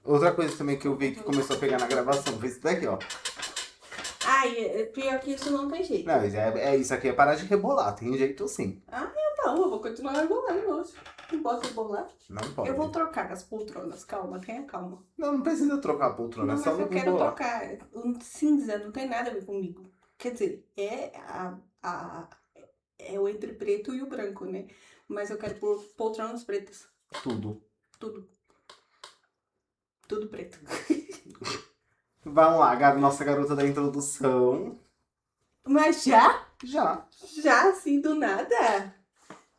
Outra coisa também que eu vi que começou a pegar na gravação foi isso daqui, ó. Ai, pior que isso não tem jeito. Não, isso aqui é parar de rebolar, tem jeito sim. Ah, então, eu vou continuar rebolando hoje. Não posso rebolar. Não Eu vou pode. trocar as poltronas, calma, tenha calma. Não, não precisa trocar a poltrona, é Não, só mas não eu quero rebolar. trocar. Um cinza não tem nada a ver comigo. Quer dizer, é o entre preto e o branco, né? Mas eu quero pôr poltronas pretas. Tudo. Tudo. Tudo preto. Vamos lá, nossa garota da introdução. Mas já? Já. Já assim do nada?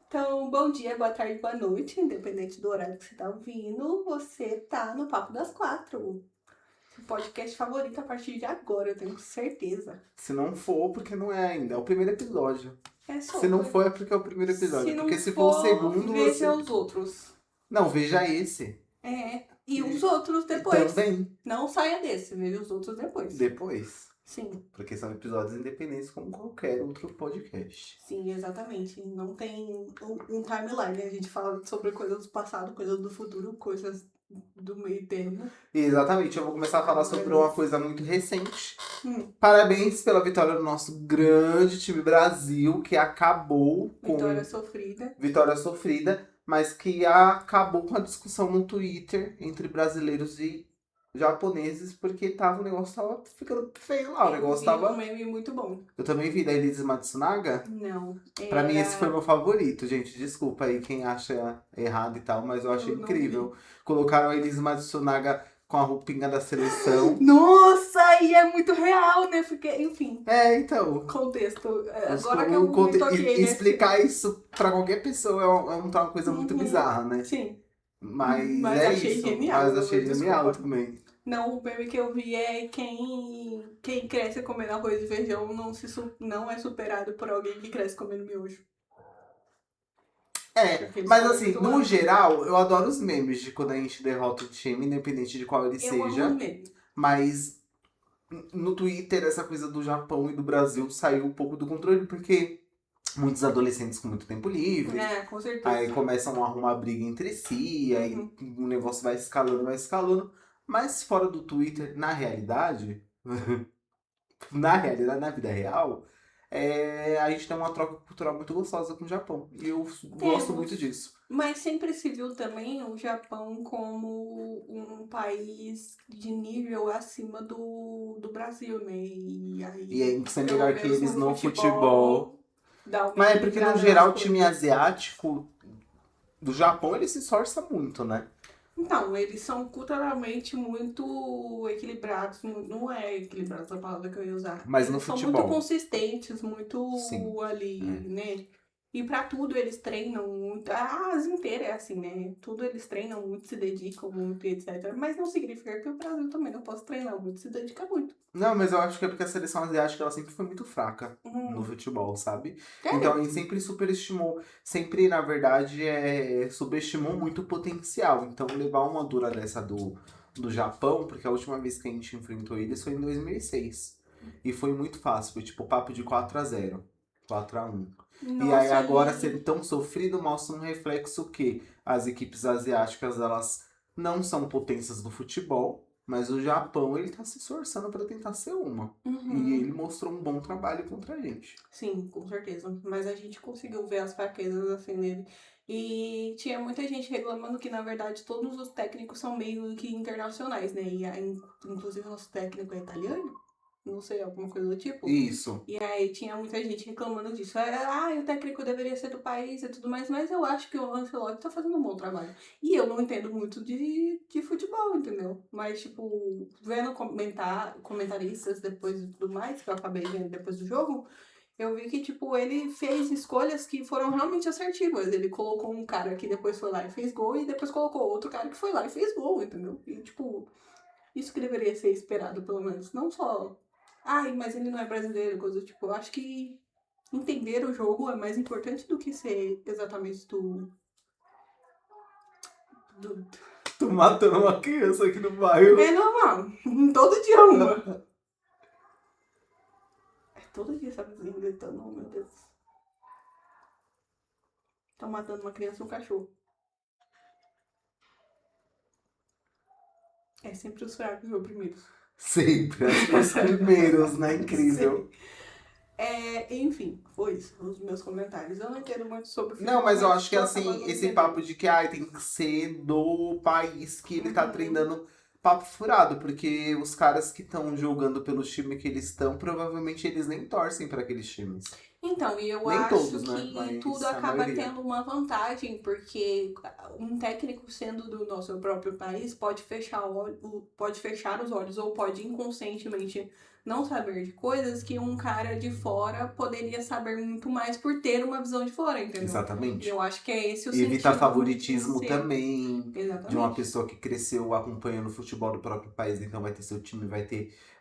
Então, bom dia, boa tarde, boa noite, independente do horário que você tá ouvindo, você tá no Papo das Quatro. Seu podcast favorito a partir de agora, eu tenho certeza. Se não for, porque não é ainda. É o primeiro episódio. É só. Se não for, é porque é o primeiro Se episódio. não Porque se for o for, segundo, veja você. os outros. Não, veja esse. É, e os outros depois. Também. Não saia desse, veja os outros depois. Depois. Sim, Porque são episódios independentes como qualquer outro podcast. sim, exatamente. Não tem um timeline, né? A gente fala sobre coisas do passado, coisas do futuro, coisas do meio termo. Exatamente, eu vou começar a falar sobre uma coisa muito recente. Hum. Parabéns pela vitória do nosso grande time Brasil, que acabou com... Vitória sofrida. Vitória sofrida, mas que acabou com a discussão no Twitter entre brasileiros e japoneses, porque o negócio tava ficando feio lá, o negócio Vi tava... um meme muito bom. Eu também vi da Elise Matsunaga. Não. Pra mim esse foi Era. meu favorito, gente. Desculpa aí quem acha errado e tal, mas eu achei Eu não incrível. Colocaram a Elise Matsunaga com a roupinha da seleção. Nossa, e é muito real, né? Porque, enfim, Então. contexto. Agora que eu me E toquei, né? explicar isso pra qualquer pessoa uma coisa muito bizarra, né? Sim. Mas Mas é achei isso. genial. Mas achei genial Desculpa. também. Não, o meme que eu vi é quem cresce comendo arroz e feijão não é superado por alguém que cresce comendo miojo. Porque eles Mas comem assim, muito no mais. geral, eu adoro os memes de quando a gente derrota o time, independente de qual ele Eu amo seja. meme. Mas no Twitter, essa coisa do Japão e do Brasil saiu um pouco do controle, porque muitos adolescentes com muito tempo livre, É, com certeza. aí começam a arrumar briga entre si, aí o negócio vai escalando, vai escalando. Mas fora do Twitter, na realidade, na vida real, a gente tem uma troca cultural muito gostosa com o Japão. E eu gosto muito disso. Mas sempre se viu também o Japão como um país de nível acima do Brasil, né? E aí, ser pelo melhor que menos eles no futebol, futebol. dá uma Mas é porque, no equilibrada geral, nas o time coisas. asiático do Japão, ele se esforça muito, né? Então, eles são culturalmente muito equilibrados. Não é equilibrados a palavra que eu ia usar. Mas no Eles são muito futebol. consistentes, Sim. muito ali, né? E pra tudo eles treinam muito. A Ásia inteira é assim, né? Tudo eles treinam muito, se dedicam muito, etc. Mas não significa que o Brasil também não possa treinar muito, se dedica muito. Não, mas eu acho que é porque a seleção asiática ela sempre foi muito fraca no futebol, sabe? Então a gente sempre superestimou, sempre, na verdade, subestimou muito o potencial. Então levar uma dura dessa do Japão, porque a última vez que a gente enfrentou eles foi em 2006. E foi muito fácil, foi tipo papo de 4-0, 4-1. E aí Nossa, agora ser tão sofrido mostra um reflexo que as equipes asiáticas elas não são potências do futebol, mas o Japão ele tá se esforçando para tentar ser uma. E ele mostrou um bom trabalho contra a gente. Sim, com certeza. Mas a gente conseguiu ver as fraquezas assim nele. E tinha muita gente reclamando que, na verdade, todos os técnicos são meio que internacionais, né? E aí, inclusive o nosso técnico é italiano, não sei, alguma coisa do tipo. Isso. E aí tinha muita gente reclamando disso. O técnico deveria ser do país e tudo mais, mas eu acho que o Ancelotti tá fazendo um bom trabalho. E eu não entendo muito de futebol, entendeu? Mas, tipo, vendo comentaristas depois e tudo mais, que eu acabei vendo depois do jogo, eu vi que, tipo, ele fez escolhas que foram realmente assertivas. Ele colocou um cara que depois foi lá e fez gol, e depois colocou outro cara que foi lá e fez gol, entendeu? E, tipo, isso que deveria ser esperado, pelo menos. Não só, mas ele não é brasileiro, coisa do tipo. Eu acho que entender o jogo é mais importante do que ser exatamente do... Tô matando uma criança aqui no bairro. É normal. Todo dia uma. Todo dia essa vizinha gritando, oh meu Deus. Tá matando uma criança e um cachorro. É sempre os fracos ou primeiros. Sempre, os primeiros, né? Incrível. Enfim, foi isso, os meus comentários. Eu não entendo muito sobre Não, futebol, mas eu mas acho que tô assim, acabando esse entendendo. papo de que tem que ser do país que ele tá Uhum. treinando, papo furado, porque os caras que estão jogando pelo time que eles estão, provavelmente eles nem torcem para aqueles times. Então, e eu Nem acho todos, né? que tudo Mas a acaba maioria. tendo uma vantagem, porque um técnico sendo do nosso próprio país pode pode fechar os olhos ou pode inconscientemente não saber de coisas que um cara de fora poderia saber muito mais por ter uma visão de fora, entendeu? E Exatamente. eu acho que é esse o Evita sentido de favoritismo ser. também de uma Exatamente. pessoa que cresceu acompanhando o futebol do próprio país, então vai ter seu time,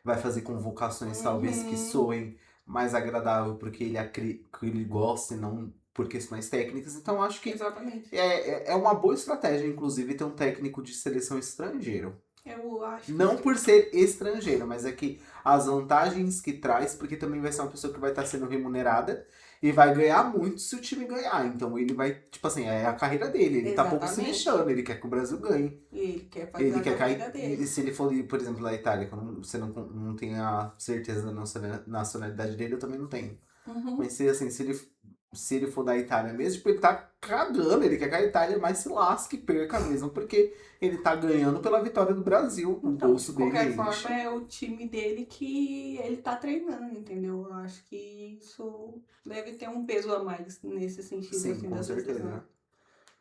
vai fazer convocações talvez que Uhum. soem mais agradável porque que ele gosta e não por questões técnicas. Então acho que Exatamente. é uma boa estratégia, inclusive, ter um técnico de seleção estrangeiro. Eu acho que Não sim. por ser estrangeiro, mas é que as vantagens que traz, porque também vai ser uma pessoa que vai estar sendo remunerada e vai ganhar muito se o time ganhar. Então ele vai, tipo assim, é a carreira dele. Ele tá pouco se Exatamente. lixando, ele quer que o Brasil ganhe. E ele quer fazer Ele a quer carreira cair. dele. E se ele for, por exemplo, da Itália, que você não tem a certeza da nacionalidade dele, eu também não tenho. Uhum. Mas se ele for da Itália mesmo, tipo, ele tá cagando, ele quer que a Itália mais se lasque e perca mesmo, porque ele tá ganhando pela vitória do Brasil. O Então, de bolso qualquer dele forma, enche. é o time dele que ele tá treinando, entendeu? Eu acho que isso deve ter um peso a mais nesse sentido, Sim, assim, com das decisões. certeza.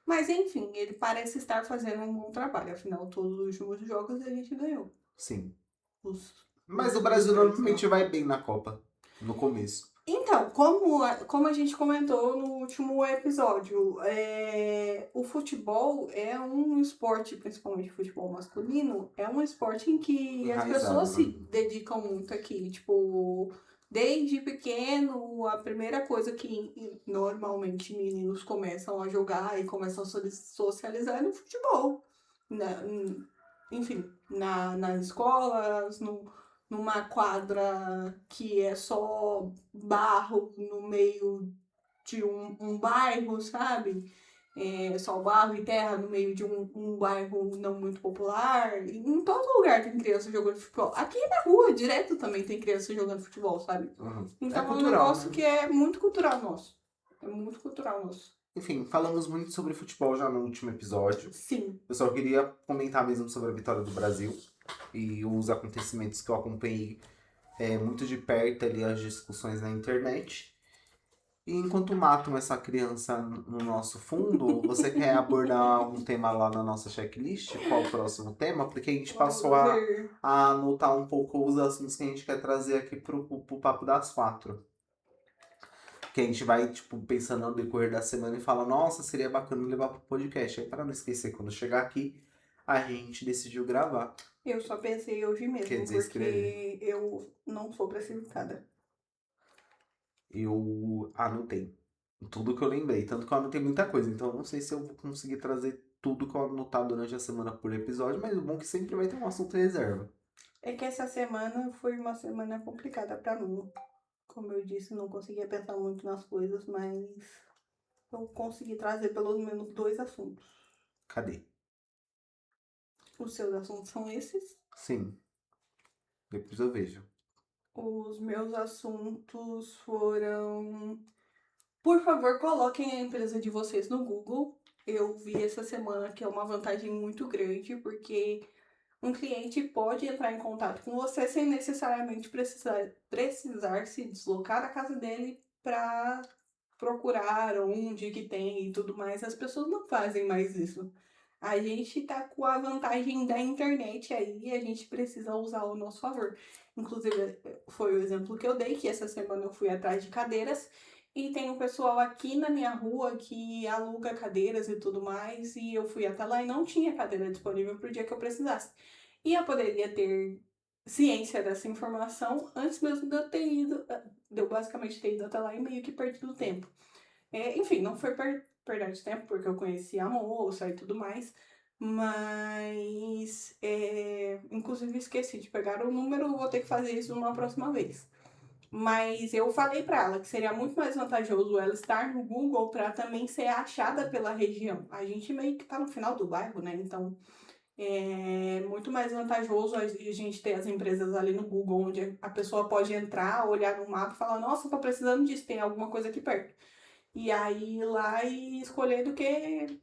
Mas, enfim, ele parece estar fazendo um bom trabalho. Afinal, todos os últimos jogos a gente ganhou. Sim. Os, Mas o os Brasil grandes, sei normalmente lá. vai bem na Copa. No começo. Então, como a gente comentou no último episódio, o futebol é um esporte, principalmente o futebol masculino, é um esporte em que as pessoas Enraizado, né? se dedicam muito aqui. Tipo, desde pequeno, a primeira coisa que normalmente meninos começam a jogar e começam a socializar é no futebol. Na- Enfim, nas escolas, numa quadra que é só barro no meio de um bairro, sabe? É só barro e terra no meio de um bairro não muito popular. Em todo lugar tem criança jogando futebol. Aqui na rua, direto também tem criança jogando futebol, sabe? Uhum. É Então é um cultural, negócio né? que é muito cultural nosso. É muito cultural nosso. Enfim, falamos muito sobre futebol já no último episódio. Sim. Eu só queria comentar mesmo sobre a vitória do Brasil e os acontecimentos que eu acompanhei muito de perto ali, as discussões na internet. E enquanto matam essa criança no nosso fundo, você quer abordar um tema lá na nossa checklist? Qual o próximo tema? Porque a gente passou Vamos ver. a anotar um pouco os assuntos que a gente quer trazer aqui pro Papo das Quatro. Que a gente vai, tipo, pensando no decorrer da semana e fala, nossa, seria bacana levar pro podcast. Aí, para não esquecer, quando chegar aqui, a gente decidiu gravar. Eu só pensei hoje Quer mesmo, dizer, escrever. porque eu não sou precipitada. Eu anotei tudo que eu lembrei. Tanto que eu anotei muita coisa. Então, eu não sei se eu vou conseguir trazer tudo que eu anotar durante a semana por episódio. Mas o bom é que sempre vai ter um assunto reserva. É que essa semana foi uma semana complicada pra mim. Como eu disse, não conseguia pensar muito nas coisas, mas eu consegui trazer pelo menos dois assuntos. Cadê? Os seus assuntos são esses. Sim, depois eu vejo. Os meus assuntos foram. Por favor, coloquem a empresa de vocês no Google. Eu vi essa semana que é uma vantagem muito grande, porque um cliente pode entrar em contato com você sem necessariamente precisar se deslocar da casa dele para procurar onde que tem e tudo mais. As pessoas não fazem mais isso. A gente tá com a vantagem da internet aí e a gente precisa usar ao nosso favor. Inclusive, foi o exemplo que eu dei, que essa semana eu fui atrás de cadeiras e tem um pessoal aqui na minha rua que aluga cadeiras e tudo mais, e eu fui até lá e não tinha cadeira disponível pro dia que eu precisasse. E eu poderia ter ciência dessa informação antes mesmo de eu ter ido, de eu basicamente ter ido até lá e meio que perdido tempo. Enfim, não foi perda de tempo, porque eu conheci a moça e tudo mais, mas inclusive esqueci de pegar o número, vou ter que fazer isso numa próxima vez. Mas eu falei pra ela que seria muito mais vantajoso ela estar no Google pra também ser achada pela região. A gente meio que tá no final do bairro, né? Então É muito mais vantajoso a gente ter as empresas ali no Google, onde a pessoa pode entrar, olhar no mapa e falar, nossa, tô precisando disso, tem alguma coisa aqui perto. E aí ir lá e escolher do que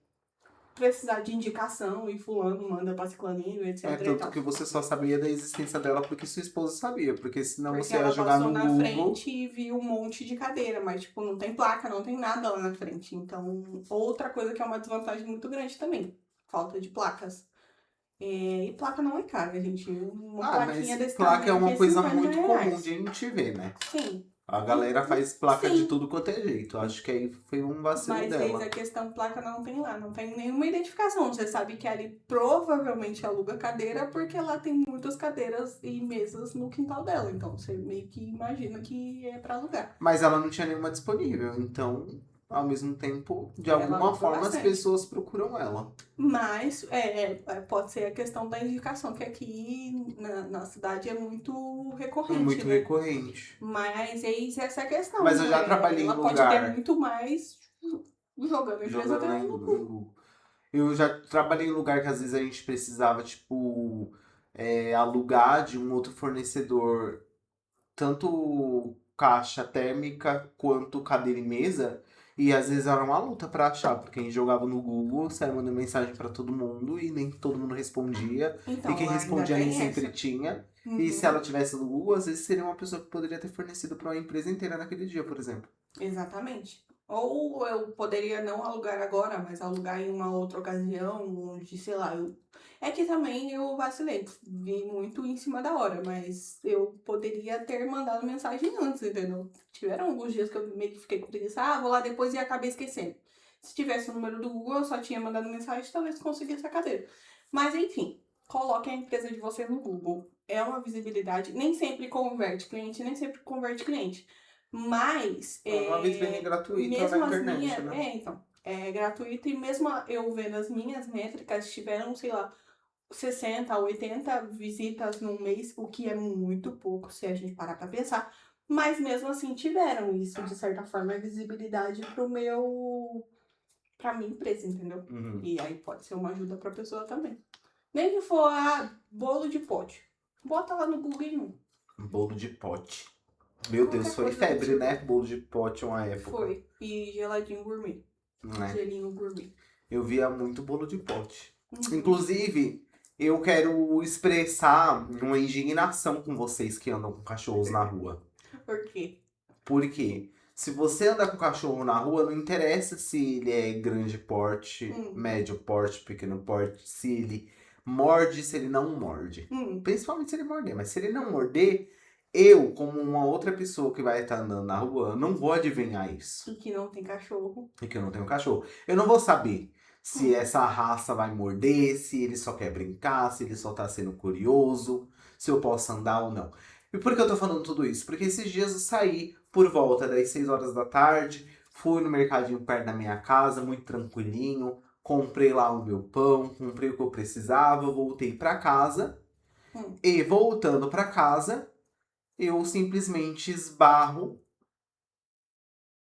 precisar de indicação e fulano manda pra ciclaninho, etc É e tanto tal. que você só sabia da existência dela porque sua esposa sabia. Porque senão Porque você ia ela jogar passou no na Google. frente e viu um monte de cadeira, mas, tipo, não tem placa, não tem nada lá na frente. Então, outra coisa que é uma desvantagem muito grande também, falta de placas. E placa não é cara, gente. Uma Ah, plaquinha mas desse placa é tamanho aqui uma é coisa 50 muito comum reais. de a gente ver, né? Sim. A galera faz placa de Sim. tudo quanto é jeito. Acho que aí foi um vacilo Mas eis dela. a questão, placa não tem lá, não tem nenhuma identificação. Você sabe que ali provavelmente aluga cadeira porque lá tem muitas cadeiras e mesas no quintal dela. Então você meio que imagina que é pra alugar. Mas ela não tinha nenhuma disponível. Então, ao mesmo tempo, de Ela alguma aluga forma, as bastante. pessoas procuram ela. Mas pode ser a questão da indicação, que aqui na cidade é muito É recorrente, muito né? recorrente. Mas eis essa Mas questão. eu já trabalhei em Ela pode ter lugar muito mais jogando a empresa jogando dela em no cu. Google. Eu já trabalhei em lugar que às vezes a gente precisava, tipo, alugar de um outro fornecedor tanto caixa térmica quanto cadeira e mesa. E às vezes era uma luta pra achar, porque a gente jogava no Google, saia mandando mensagem pra todo mundo e nem todo mundo respondia. E Então, quem lá ainda respondia nem tem sempre essa. tinha. E se ela Uhum, tivesse no Google, às vezes seria uma pessoa que poderia ter fornecido pra uma empresa inteira naquele dia, por exemplo. exatamente. Ou eu poderia não alugar agora, mas alugar em uma outra ocasião, onde, sei lá, é que também eu vacilei, vi muito em cima da hora, mas eu poderia ter mandado mensagem antes, entendeu? Tiveram alguns dias que eu meio que fiquei com preguiça, vou lá depois e acabei esquecendo. Se tivesse o número do Google, eu só tinha mandado mensagem, talvez conseguisse a cadeira. Mas enfim, coloque a empresa de você no Google. É uma visibilidade, nem sempre converte cliente, nem sempre converte cliente. Mas, É uma vitrine gratuita na mesmo as internet, minhas. né? Então, é gratuito e mesmo eu vendo as minhas métricas, tiveram, sei lá, 60 80 visitas no mês, o que é muito pouco se a gente parar pra pensar. Mas mesmo assim tiveram isso, de certa forma, é visibilidade pra minha empresa, entendeu? Uhum. E aí pode ser uma ajuda pra pessoa também. Nem que for bolo de pote. Bota lá no Google e não. Bolo de pote. Meu Deus, Qualquer foi coisa do febre, tipo. né? Bolo de pote uma época. Foi. E geladinho gourmet. Né? Gelinho gourmet. Eu via muito bolo de pote. Uhum. Inclusive, eu quero expressar uma indignação com vocês que andam com cachorros na rua. Por quê? Por quê? Se você anda com cachorro na rua, não interessa se ele é grande porte, Hum. médio porte, pequeno porte, se ele morde, se ele não morde. Hum. Principalmente se ele morder. Mas se ele não morder, eu, como uma outra pessoa que vai estar andando na rua, não vou adivinhar isso. E que não tem cachorro. E que eu não tenho cachorro. Eu não vou saber se Hum. essa raça vai morder, se ele só quer brincar, se ele só tá sendo curioso, se eu posso andar ou não. E por que eu tô falando tudo isso? Porque esses dias eu saí por volta das 6 horas da tarde, fui no mercadinho perto da minha casa, muito tranquilinho, comprei lá o meu pão, comprei o que eu precisava, voltei pra casa Hum. e voltando pra casa, eu simplesmente esbarro.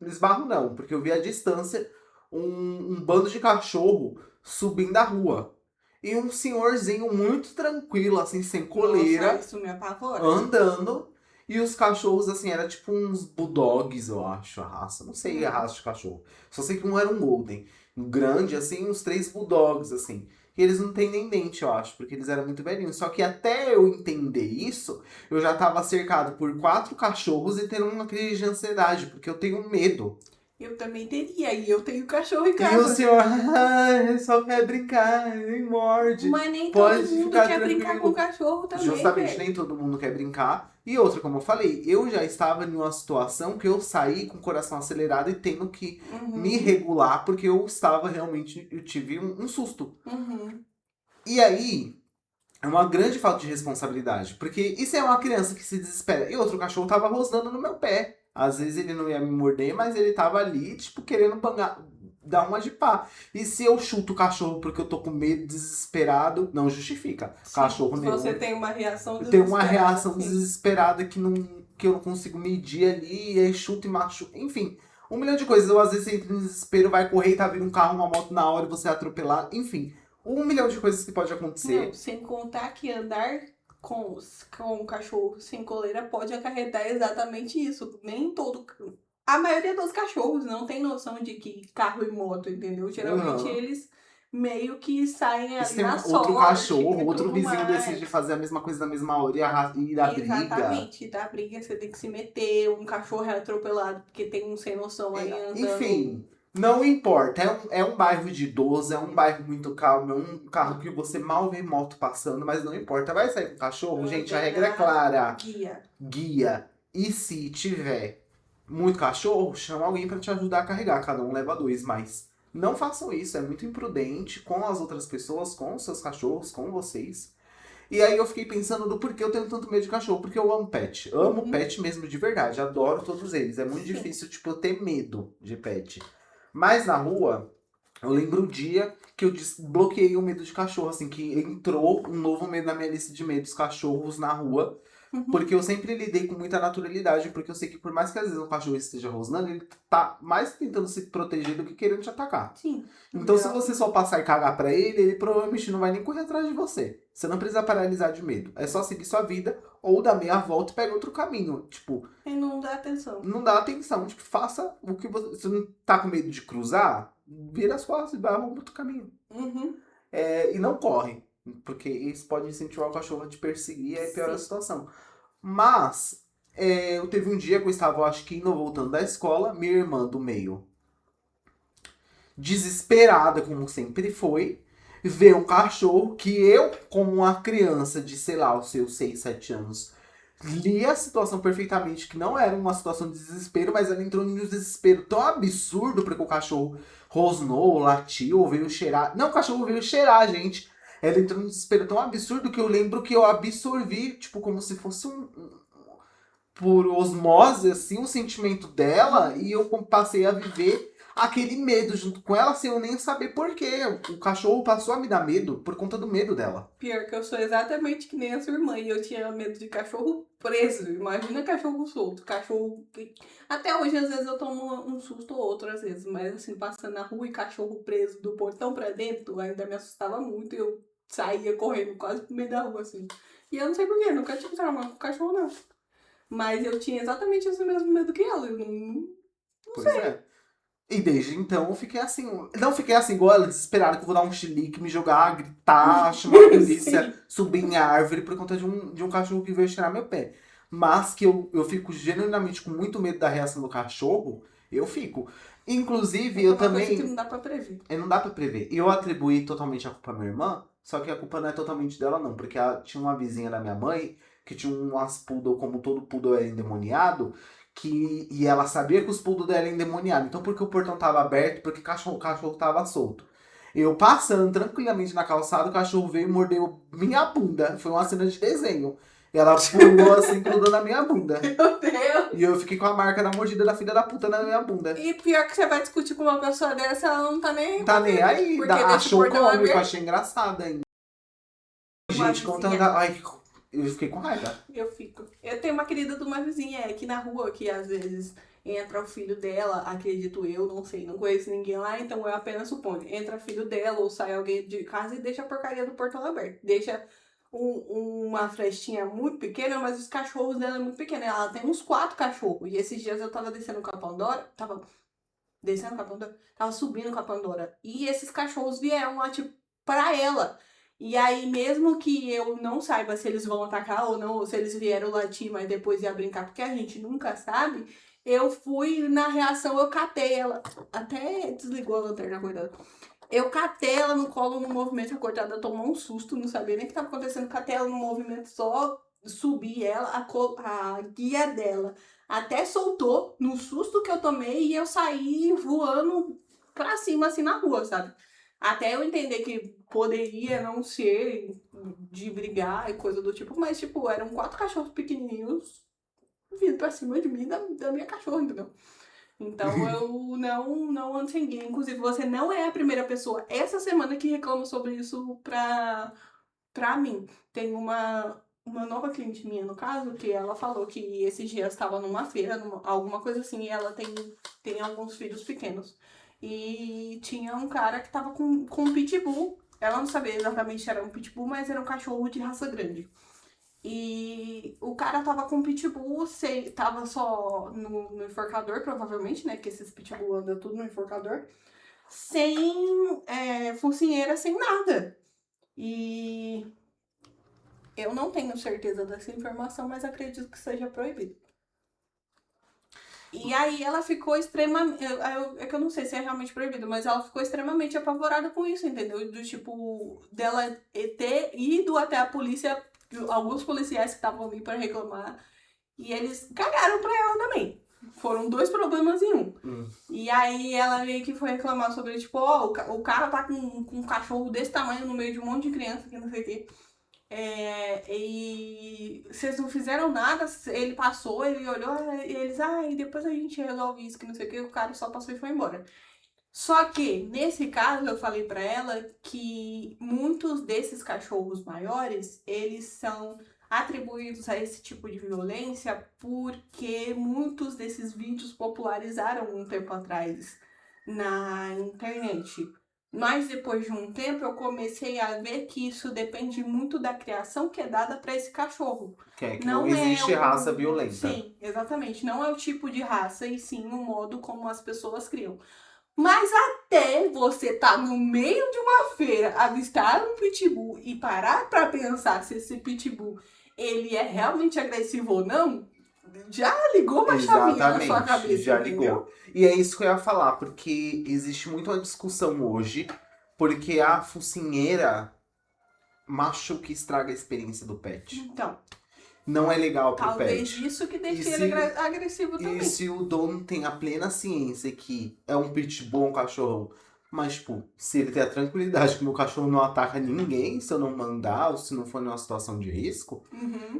Esbarro não, porque eu vi à distância um bando de cachorro subindo a rua. E um senhorzinho muito tranquilo, assim, sem Nossa, coleira, isso me apavora. andando. E os cachorros, assim, era tipo uns bulldogs, eu acho, a raça. Não sei a raça de cachorro. Só sei que um era um golden. Um grande, assim, uns 3 bulldogs, assim. E eles não têm nem dente, eu acho, porque eles eram muito velhinhos. Só que até eu entender isso, eu já tava cercado por 4 cachorros e tendo uma crise de ansiedade, porque eu tenho medo. Eu também teria, e eu tenho cachorro em E o casa. senhor, "Ai, só quer brincar, nem morde. Mas nem todo Pode mundo ficar quer brincar com tranquilo." cachorro também, Justamente, velho. nem todo mundo quer brincar. E outra, como eu falei, eu já estava em uma situação que eu saí com o coração acelerado e tendo que me Uhum. regular, porque eu estava realmente, eu tive um susto. Uhum. E aí, é uma grande falta de responsabilidade, porque isso é uma criança que se desespera. E outro cachorro tava rosnando no meu pé. Às vezes ele não ia me morder, mas ele tava ali, tipo, querendo dar uma de pá. E se eu chuto o cachorro porque eu tô com medo, desesperado, não justifica. Se Cachorro você nenhum. tem uma reação Eu tenho uma desesperada, reação assim. desesperada que eu não consigo medir ali, e aí chuto e machuca. Enfim, 1 milhão de coisas. Ou às vezes você entra em desespero, vai correr e tá vindo um carro, uma moto na hora e você é atropelar. Enfim, 1 milhão de coisas que pode acontecer. Não, sem contar que andar com um cachorro sem coleira pode acarretar exatamente isso. Nem todo... A maioria dos cachorros não tem noção de que carro e moto, entendeu? Geralmente eles meio que saem ali tem na outro sorte, cachorro, outro tudo vizinho mais. decide fazer a mesma coisa na mesma hora e dar briga. Exatamente, da briga você tem que se meter, um cachorro é atropelado porque tem um sem noção aí andando. Enfim, não importa, é um bairro de idoso, é um bairro muito calmo, é um carro que você mal vê moto passando, mas não importa, vai sair com cachorro, gente, a regra é clara. Guia. E se tiver muito cachorro, chama alguém pra te ajudar a carregar, cada um leva 2, mas não façam isso, é muito imprudente com as outras pessoas, com os seus cachorros, com vocês. E aí eu fiquei pensando do porquê eu tenho tanto medo de cachorro, porque eu amo pet. Amo pet mesmo de verdade, adoro todos eles. É muito difícil, tipo, eu ter medo de pet. Mas na rua, eu lembro o dia que eu desbloqueei o medo de cachorro, assim, que entrou um novo medo na minha lista de medos, cachorros na rua. Porque eu sempre lidei com muita naturalidade, porque eu sei que por mais que às vezes um cachorro esteja rosnando, ele tá mais tentando se proteger do que querendo te atacar. Sim. Então se você só passar e cagar pra ele, ele provavelmente não vai nem correr atrás de você. Você não precisa paralisar de medo. É só seguir sua vida, ou dar meia volta e pega outro caminho. Tipo... E não dá atenção. Não dá atenção. Tipo, faça o que você... Você não tá com medo de cruzar? Vira as costas e vai arrumar outro caminho. E não corre. Porque isso pode incentivar o cachorro a te perseguir e aí piora a situação. Mas, eu teve um dia que eu estava, acho que indo ou voltando da escola, minha irmã do meio, desesperada, como sempre foi, vê um cachorro que eu, como uma criança de, sei lá, os seus 6, 7 anos, li a situação perfeitamente, que não era uma situação de desespero, mas ela entrou em um desespero tão absurdo, porque o cachorro rosnou, latiu, veio cheirar. Não, o cachorro veio cheirar, gente. Ela entrou num desespero tão absurdo que eu lembro que eu absorvi, tipo, como se fosse por osmose, assim, o sentimento dela, e eu passei a viver aquele medo junto com ela, sem eu nem saber por quê. O cachorro passou a me dar medo por conta do medo dela. Pior que eu sou exatamente que nem a sua irmã, e eu tinha medo de cachorro preso. Imagina cachorro solto, cachorro... Até hoje, às vezes, eu tomo um susto ou outro, às vezes, mas assim, passando na rua e cachorro preso do portão pra dentro, ainda me assustava muito, e eu saía correndo quase pro meio da rua, assim. E eu não sei porquê, nunca tive trauma com cachorro, não. Mas eu tinha exatamente esse mesmo medo que ela, eu não sei. E desde então eu fiquei assim. Não fiquei assim, igual ela, desesperada, que eu vou dar um chilique, me jogar, gritar, chamar a polícia, subir em árvore por conta de um cachorro que veio cheirar meu pé. Mas que eu fico genuinamente com muito medo da reação do cachorro, eu fico. Inclusive, eu também. Coisa que não dá pra prever. Não dá pra prever. E eu atribuí totalmente a culpa à minha irmã, só que a culpa não é totalmente dela, não. Porque tinha uma vizinha da minha mãe que tinha umas poodle, como todo poodle é endemoniado. E ela sabia que os poodle dela eram endemoniados. Então, porque o portão tava aberto, porque o cachorro tava solto. Eu passando tranquilamente na calçada, o cachorro veio e mordeu minha bunda. Foi uma cena de desenho. Ela pulou assim, grudou na minha bunda. Meu Deus! E eu fiquei com a marca da mordida da filha da puta na minha bunda. E pior que você vai discutir com uma pessoa dessa, ela não tá nem... Não tá nem aí. Porque Achou cômico, achei engraçado ainda. Gente, contando... Ai, eu fiquei com raiva. Eu fico. Eu tenho uma querida de uma vizinha aqui na rua que às vezes entra o filho dela, acredito eu, não sei, não conheço ninguém lá, então eu apenas suponho. Entra o filho dela ou sai alguém de casa e deixa a porcaria do portão aberto. Deixa uma frestinha muito pequena, mas os cachorros dela é muito pequena. Ela tem uns 4 cachorros. E esses dias eu tava descendo com a Pandora, tava subindo com a Pandora. E esses cachorros vieram lá, tipo, pra ela. E aí, mesmo que eu não saiba se eles vão atacar ou não, ou se eles vieram latir, mas depois ia brincar, porque a gente nunca sabe, eu fui, na reação, eu catei ela. Até desligou a lanterna, coitada. Eu catei ela no colo, no movimento, a coitada tomou um susto, não sabia nem o que estava acontecendo. Catei ela no movimento, só subi ela, a guia dela até soltou, no susto que eu tomei, e eu saí voando pra cima, assim, na rua, sabe? Até eu entender que poderia não ser de brigar e coisa do tipo, mas, tipo, eram 4 cachorros pequenininhos vindo pra cima de mim, da minha cachorra, entendeu? Então eu não ando sem guia. Inclusive, você não é a primeira pessoa essa semana que reclama sobre isso pra mim. Tem uma nova cliente minha, no caso, que ela falou que esses dias estava numa feira, alguma coisa assim, e ela tem alguns filhos pequenos. E tinha um cara que tava com um pitbull Ela não sabia exatamente se era um pitbull, mas era um cachorro de raça grande. E o cara tava com pitbull, tava só no enforcador, provavelmente, né? Que esses pitbull andam tudo no enforcador. Sem focinheira, sem nada. E eu não tenho certeza dessa informação, mas acredito que seja proibido. E aí ela ficou extremamente. É que eu não sei se é realmente proibido, mas ela ficou extremamente apavorada com isso, entendeu? Do tipo, dela ter ido até a polícia, alguns policiais que estavam ali para reclamar, e eles cagaram pra ela também. Foram 2 problemas em um. E aí ela meio que foi reclamar sobre, tipo, o cara tá com um cachorro desse tamanho no meio de um monte de criança que não sei o quê. E vocês não fizeram nada, ele passou, ele olhou, e eles, e depois a gente resolve isso, que não sei o que, o cara só passou e foi embora. Só que, nesse caso, eu falei pra ela que muitos desses cachorros maiores, eles são atribuídos a esse tipo de violência porque muitos desses vídeos popularizaram um tempo atrás na internet. Mas depois de um tempo eu comecei a ver que isso depende muito da criação que é dada para esse cachorro. Que não existe raça violenta. Sim, exatamente. Não é o tipo de raça, e sim o modo como as pessoas criam. Mas até você tá no meio de uma feira, avistar um pitbull e parar para pensar se esse pitbull ele é realmente agressivo ou não, já ligou uma chavinha na sua cabeça, já entendeu? ligou. E é isso que eu ia falar, porque existe muito uma discussão hoje, porque a focinheira machuca e estraga a experiência do pet. Então, não é legal pro talvez pet. isso que deixe ele agressivo também. E se o dono tem a plena ciência que é um pitbull, um cachorro, mas, tipo, se ele tem a tranquilidade que meu cachorro não ataca ninguém, se eu não mandar, ou se não for numa situação de risco,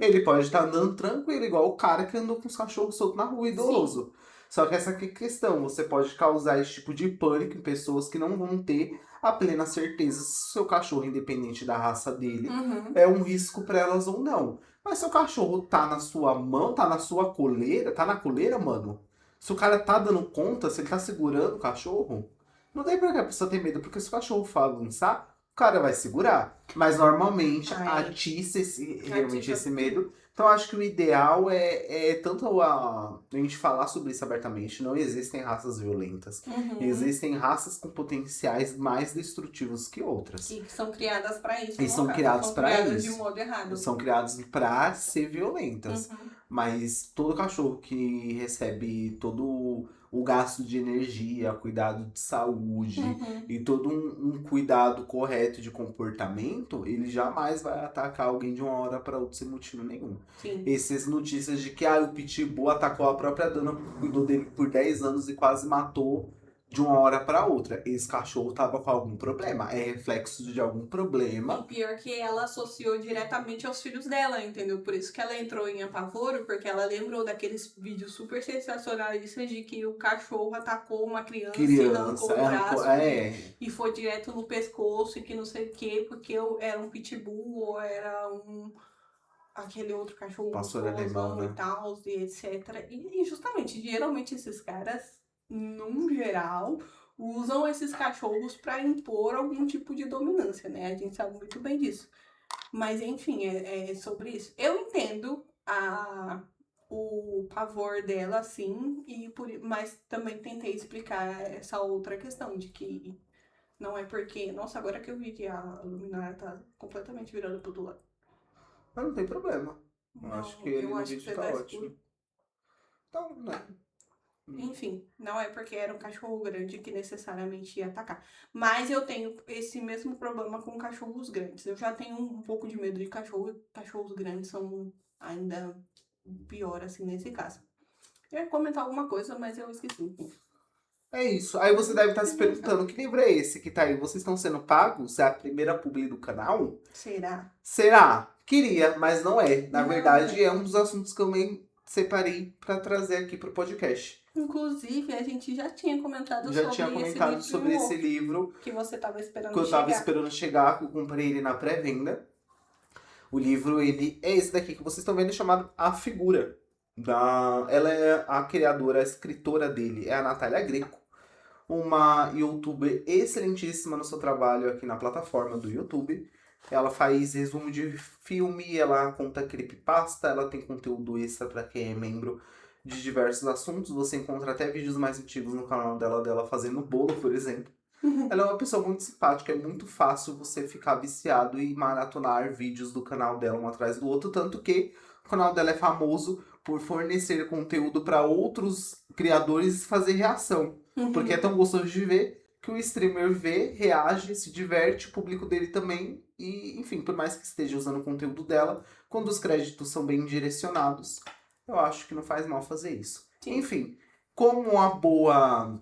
ele pode estar andando tranquilo, igual o cara que andou com os cachorros soltos na rua, idoso. Sim. Só que essa aqui é a questão, você pode causar esse tipo de pânico em pessoas que não vão ter a plena certeza se o seu cachorro, independente da raça dele, é um risco para elas ou não. Mas se o cachorro tá na sua mão, tá na sua coleira, tá na coleira, mano. Se o cara tá dando conta, se ele tá segurando o cachorro, não tem pra que a pessoa ter medo, porque se o cachorro balançar, o cara vai segurar. Mas normalmente atiça realmente esse medo. Então acho que o ideal é tanto a gente falar sobre isso abertamente. Não existem raças violentas. Existem raças com potenciais mais destrutivos que outras. E que são criadas pra isso. E são criadas pra isso. De modo errado. São criados pra ser violentas. Mas todo cachorro que recebe todo o gasto de energia, cuidado de saúde e todo um cuidado correto de comportamento, ele jamais vai atacar alguém de uma hora para outra sem motivo nenhum. Sim. Essas notícias de que o pitbull atacou a própria dona, cuidou dele por 10 anos e quase matou de uma hora para outra. Esse cachorro tava com algum problema. É reflexo de algum problema. E pior que ela associou diretamente aos filhos dela, entendeu? Por isso que ela entrou em apavoro, porque ela lembrou daqueles vídeos super sensacionalistas de que o cachorro atacou uma criança e arrancou o braço e foi direto no pescoço e que não sei o que, porque era um pitbull ou era aquele outro cachorro pastor alemão, né? E tal, e etc. E justamente, geralmente esses caras, num geral, usam esses cachorros para impor algum tipo de dominância, né? A gente sabe muito bem disso. Mas, enfim, é sobre isso. Eu entendo o pavor dela, assim, mas também tentei explicar essa outra questão de que não é porque... Nossa, agora que eu vi que a luminária tá completamente virada pro outro lado. Mas não tem problema. Eu acho que ele no vídeo tá ótimo. Então, né? Enfim, não é porque era um cachorro grande que necessariamente ia atacar. Mas eu tenho esse mesmo problema com cachorros grandes. Eu já tenho um pouco de medo de cachorro. Cachorros grandes são ainda pior, assim, nesse caso. Eu ia comentar alguma coisa, mas eu esqueci. É isso. Aí você deve estar se perguntando, que livro é esse que tá aí? Vocês estão sendo pagos? É a primeira publi do canal? Será? Será? Queria, mas não é. Na verdade, é um dos assuntos que eu meio separei pra trazer aqui pro podcast. Inclusive, a gente já tinha comentado sobre esse livro. Que você tava esperando chegar. Que eu tava esperando chegar, que eu comprei ele na pré-venda. O livro, ele é esse daqui que vocês estão vendo, chamado A Figura. Ela é a criadora, a escritora dele, é a Natália Greco. uma youtuber excelentíssima no seu trabalho aqui na plataforma do YouTube. Ela faz resumo de filme, ela conta creepypasta, ela tem conteúdo extra pra quem é membro de diversos assuntos. Você encontra até vídeos mais antigos no canal dela fazendo bolo, por exemplo. Ela é uma pessoa muito simpática, é muito fácil você ficar viciado e maratonar vídeos do canal dela um atrás do outro, tanto que o canal dela é famoso por fornecer conteúdo para outros criadores fazer reação. Porque é tão gostoso de ver que o streamer vê, reage, se diverte, o público dele também. E, enfim, por mais que esteja usando o conteúdo dela, quando os créditos são bem direcionados, eu acho que não faz mal fazer isso. Sim. Enfim, como uma boa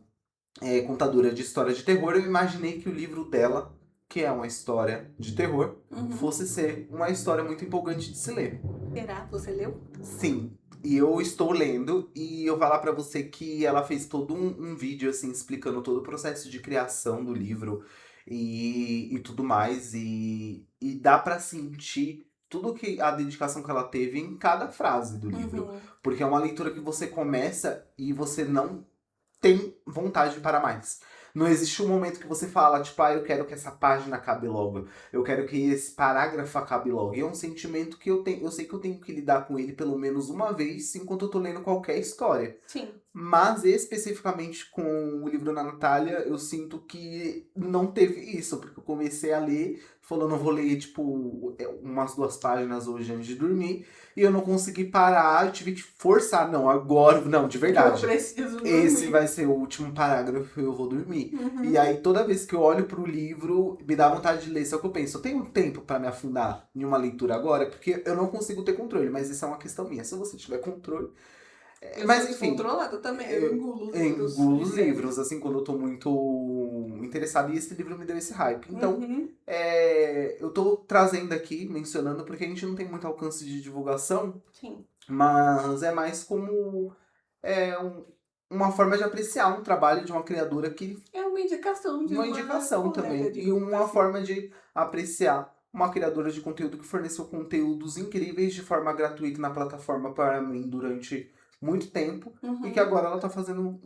contadora de história de terror, eu imaginei que o livro dela, que é uma história de terror, fosse ser uma história muito empolgante de se ler. Será? Você leu? Sim. E eu estou lendo, e eu vou falar pra você que ela fez todo um vídeo, assim, explicando todo o processo de criação do livro e tudo mais. E dá pra sentir tudo que a dedicação que ela teve em cada frase do livro. Porque é uma leitura que você começa e você não tem vontade de parar mais. Não existe um momento que você fala, tipo, eu quero que essa página acabe logo. Eu quero que esse parágrafo acabe logo. E é um sentimento que eu sei que eu tenho que lidar com ele pelo menos uma vez enquanto eu tô lendo qualquer história. Sim. Mas, especificamente com o livro da Natália, eu sinto que não teve isso. Porque eu comecei a ler, falando, eu vou ler, tipo, umas 2 páginas hoje antes de dormir. E eu não consegui parar, eu tive que forçar. Não, agora, não, de verdade. Eu preciso dormir. Esse vai ser o último parágrafo e eu vou dormir. E aí, toda vez que eu olho pro livro, me dá vontade de ler. Só que eu penso, eu tenho tempo pra me afundar em uma leitura agora? Porque eu não consigo ter controle, mas isso é uma questão minha. Se você tiver controle... mas enfim, controlada também. Eu engulo os livros. engulo os livros, assim, quando eu tô muito interessado. E esse livro me deu esse hype. Então, eu tô trazendo aqui, mencionando, porque a gente não tem muito alcance de divulgação. Sim. Mas é mais como uma forma de apreciar um trabalho de uma criadora que... É uma indicação de uma indicação também. E uma forma de apreciar uma criadora de conteúdo que forneceu conteúdos incríveis de forma gratuita na plataforma para mim durante muito tempo. E que agora ela tá fazendo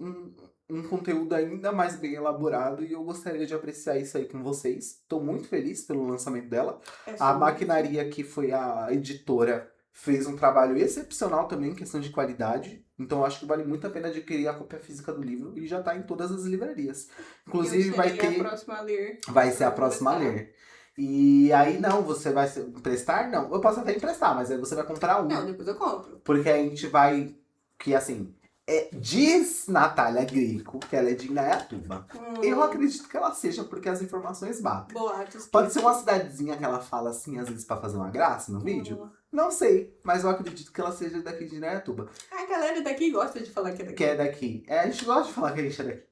um conteúdo ainda mais bem elaborado. E eu gostaria de apreciar isso aí com vocês. Tô muito feliz pelo lançamento dela. A Maquinaria, que foi a editora, fez um trabalho excepcional também em questão de qualidade. Então acho que vale muito a pena adquirir a cópia física do livro e já tá em todas as livrarias. Inclusive vai ter... a próxima a ler. Vai ser a próxima a ler. E aí não, você vai emprestar? Não. Eu posso até emprestar, mas aí você vai comprar um. Não, depois eu compro. Porque a gente vai... Que assim... diz Natália Greco que ela é de Indaiatuba. Eu acredito que ela seja, porque as informações batem. Boatos. Pode ser uma cidadezinha que ela fala assim, às vezes, pra fazer uma graça no vídeo. Não sei, mas eu acredito que ela seja daqui de Indaiatuba. A galera daqui gosta de falar que é daqui. Que é daqui. A gente gosta de falar que a gente é daqui.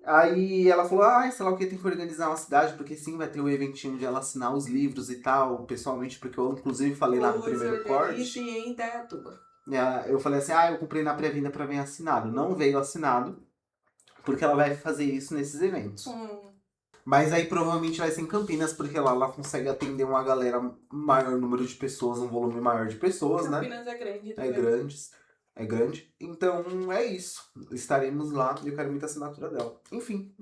Aí ela falou, sei lá o que, tem que organizar uma cidade, porque sim, vai ter um eventinho de ela assinar os livros e tal, pessoalmente, porque eu inclusive falei lá no primeiro corte. Em Indaiatuba. Eu falei assim, eu comprei na pré-venda pra vir assinado. Não veio assinado, porque ela vai fazer isso nesses eventos. Mas aí provavelmente vai ser em Campinas, porque lá ela consegue atender uma galera, maior número de pessoas, um volume maior de pessoas, Campinas é grande. É grande. Então é isso. Estaremos lá e eu quero muita assinatura dela. Enfim,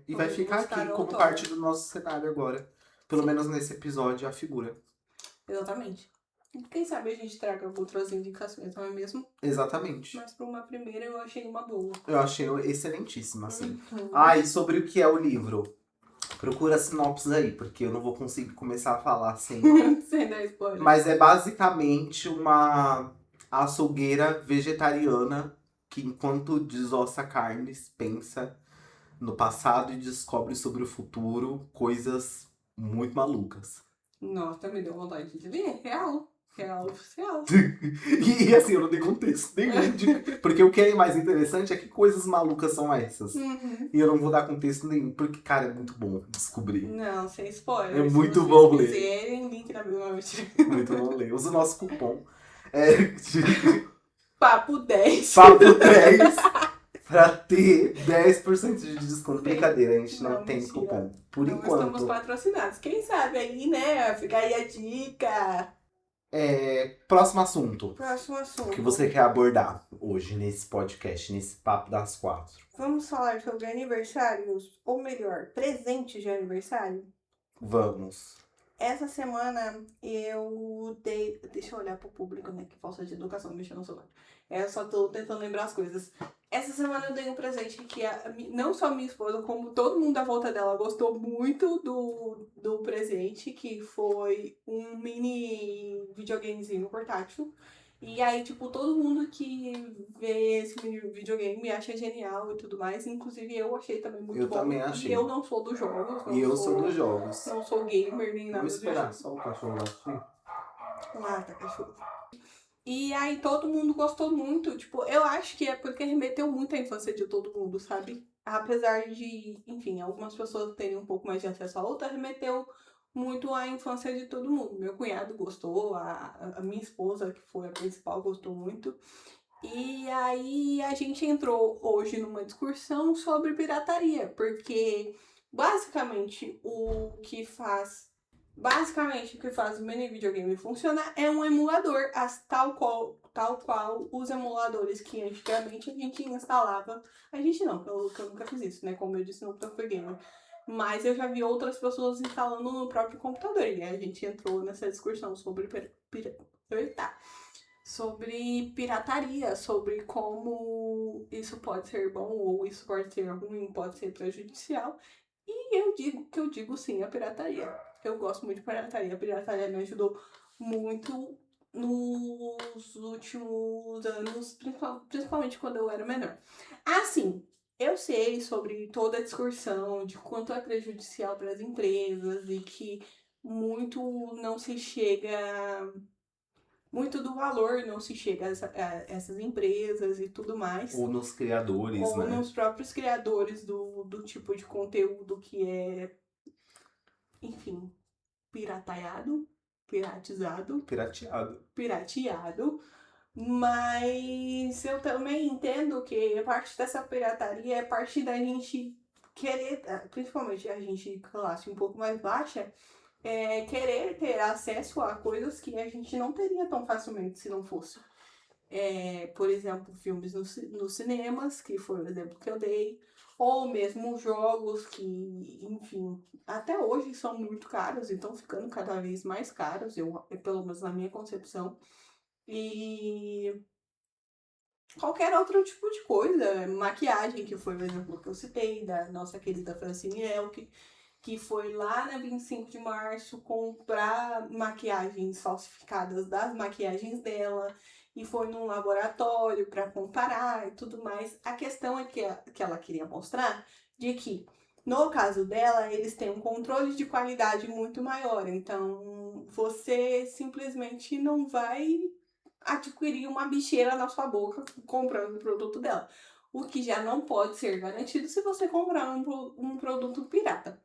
e vai ficar aqui como parte do nosso cenário agora. Pelo menos nesse episódio, a figura. Exatamente. Quem sabe a gente traga outras indicações, não é mesmo? Exatamente. Mas pra uma primeira eu achei uma boa. Eu achei excelentíssima, assim. E sobre o que é o livro? Procura sinopse aí, porque eu não vou conseguir começar a falar sem dar spoiler. Mas é basicamente uma açougueira vegetariana que, enquanto desossa carnes, pensa no passado e descobre sobre o futuro coisas muito malucas. Nossa, me deu vontade de ler. Real oficial. E assim, eu não dei contexto nenhum. Porque o que é mais interessante é que coisas malucas são essas. E eu não vou dar contexto nenhum, porque, cara, é muito bom descobrir. Não, sem spoiler. É muito bom ler. Quiserem, link na bio. Muito bom ler. Usa o nosso cupom. Papo 10. Papo 10. Pra ter 10% de desconto. Brincadeira, a gente não tem mentira. cupom. Por não enquanto. Estamos patrocinados. Quem sabe aí, né? Fica aí a dica. Próximo assunto. Próximo assunto. O que você quer abordar hoje nesse podcast, nesse Papo das 4? Vamos falar sobre aniversários, ou melhor, presentes de aniversário? Vamos. Essa semana eu dei. Deixa eu olhar pro público, né? Que falta de educação mexendo no celular. Eu só tô tentando lembrar as coisas. Essa semana eu dei um presente que não só minha esposa, como todo mundo à volta dela gostou muito do presente, que foi um mini videogamezinho portátil. E aí, tipo, todo mundo que vê esse mini videogame acha genial e tudo mais. Inclusive eu achei também muito Eu bom. também achei. E eu não sou dos jogos. E eu sou dos jogos. Não sou gamer nem nada Vou esperar do só o cachorro latir. Ah, tá, cachorro. E aí todo mundo gostou muito. Tipo, eu acho que é porque remeteu muito à infância de todo mundo, sabe? Apesar de, enfim, algumas pessoas terem um pouco mais de acesso a outra, remeteu muito à infância de todo mundo. Meu cunhado gostou, a minha esposa, que foi a principal, gostou muito. E aí a gente entrou hoje numa discussão sobre pirataria, porque basicamente o que faz o mini videogame funcionar é um emulador, tal qual os emuladores que antigamente a gente instalava. A gente não, que eu nunca fiz isso, né? Como eu disse, nunca fui gamer. Mas eu já vi outras pessoas instalando no próprio computador. E a gente entrou nessa discussão sobre sobre pirataria, sobre como isso pode ser bom ou isso pode ser ruim, pode ser prejudicial. E eu digo sim à pirataria. Eu gosto muito de pirataria. A pirataria me ajudou muito nos últimos anos, principalmente quando eu era menor. Assim, eu sei sobre toda a discussão de quanto é prejudicial para as empresas e que muito não se chega muito do valor não se chega a essas empresas e tudo mais. Ou nos criadores, ou né? nos próprios criadores do tipo de conteúdo que é, enfim, piratizado, pirateado. Mas eu também entendo que parte dessa pirataria é parte da gente querer, principalmente a gente classe um pouco mais baixa, querer ter acesso a coisas que a gente não teria tão facilmente se não fosse. Por exemplo, filmes nos cinemas, que foi o exemplo que eu dei, ou mesmo jogos que, enfim, até hoje são muito caros e estão ficando cada vez mais caros, pelo menos na minha concepção. E qualquer outro tipo de coisa, maquiagem, que foi o exemplo que eu citei, da nossa querida Francine Elk, que foi lá na 25 de março comprar maquiagens falsificadas das maquiagens dela e foi num laboratório para comparar e tudo mais. A questão é que ela queria mostrar de que, no caso dela, eles têm um controle de qualidade muito maior. Então, você simplesmente não vai adquirir uma bicheira na sua boca comprando o produto dela. O que já não pode ser garantido se você comprar um produto pirata.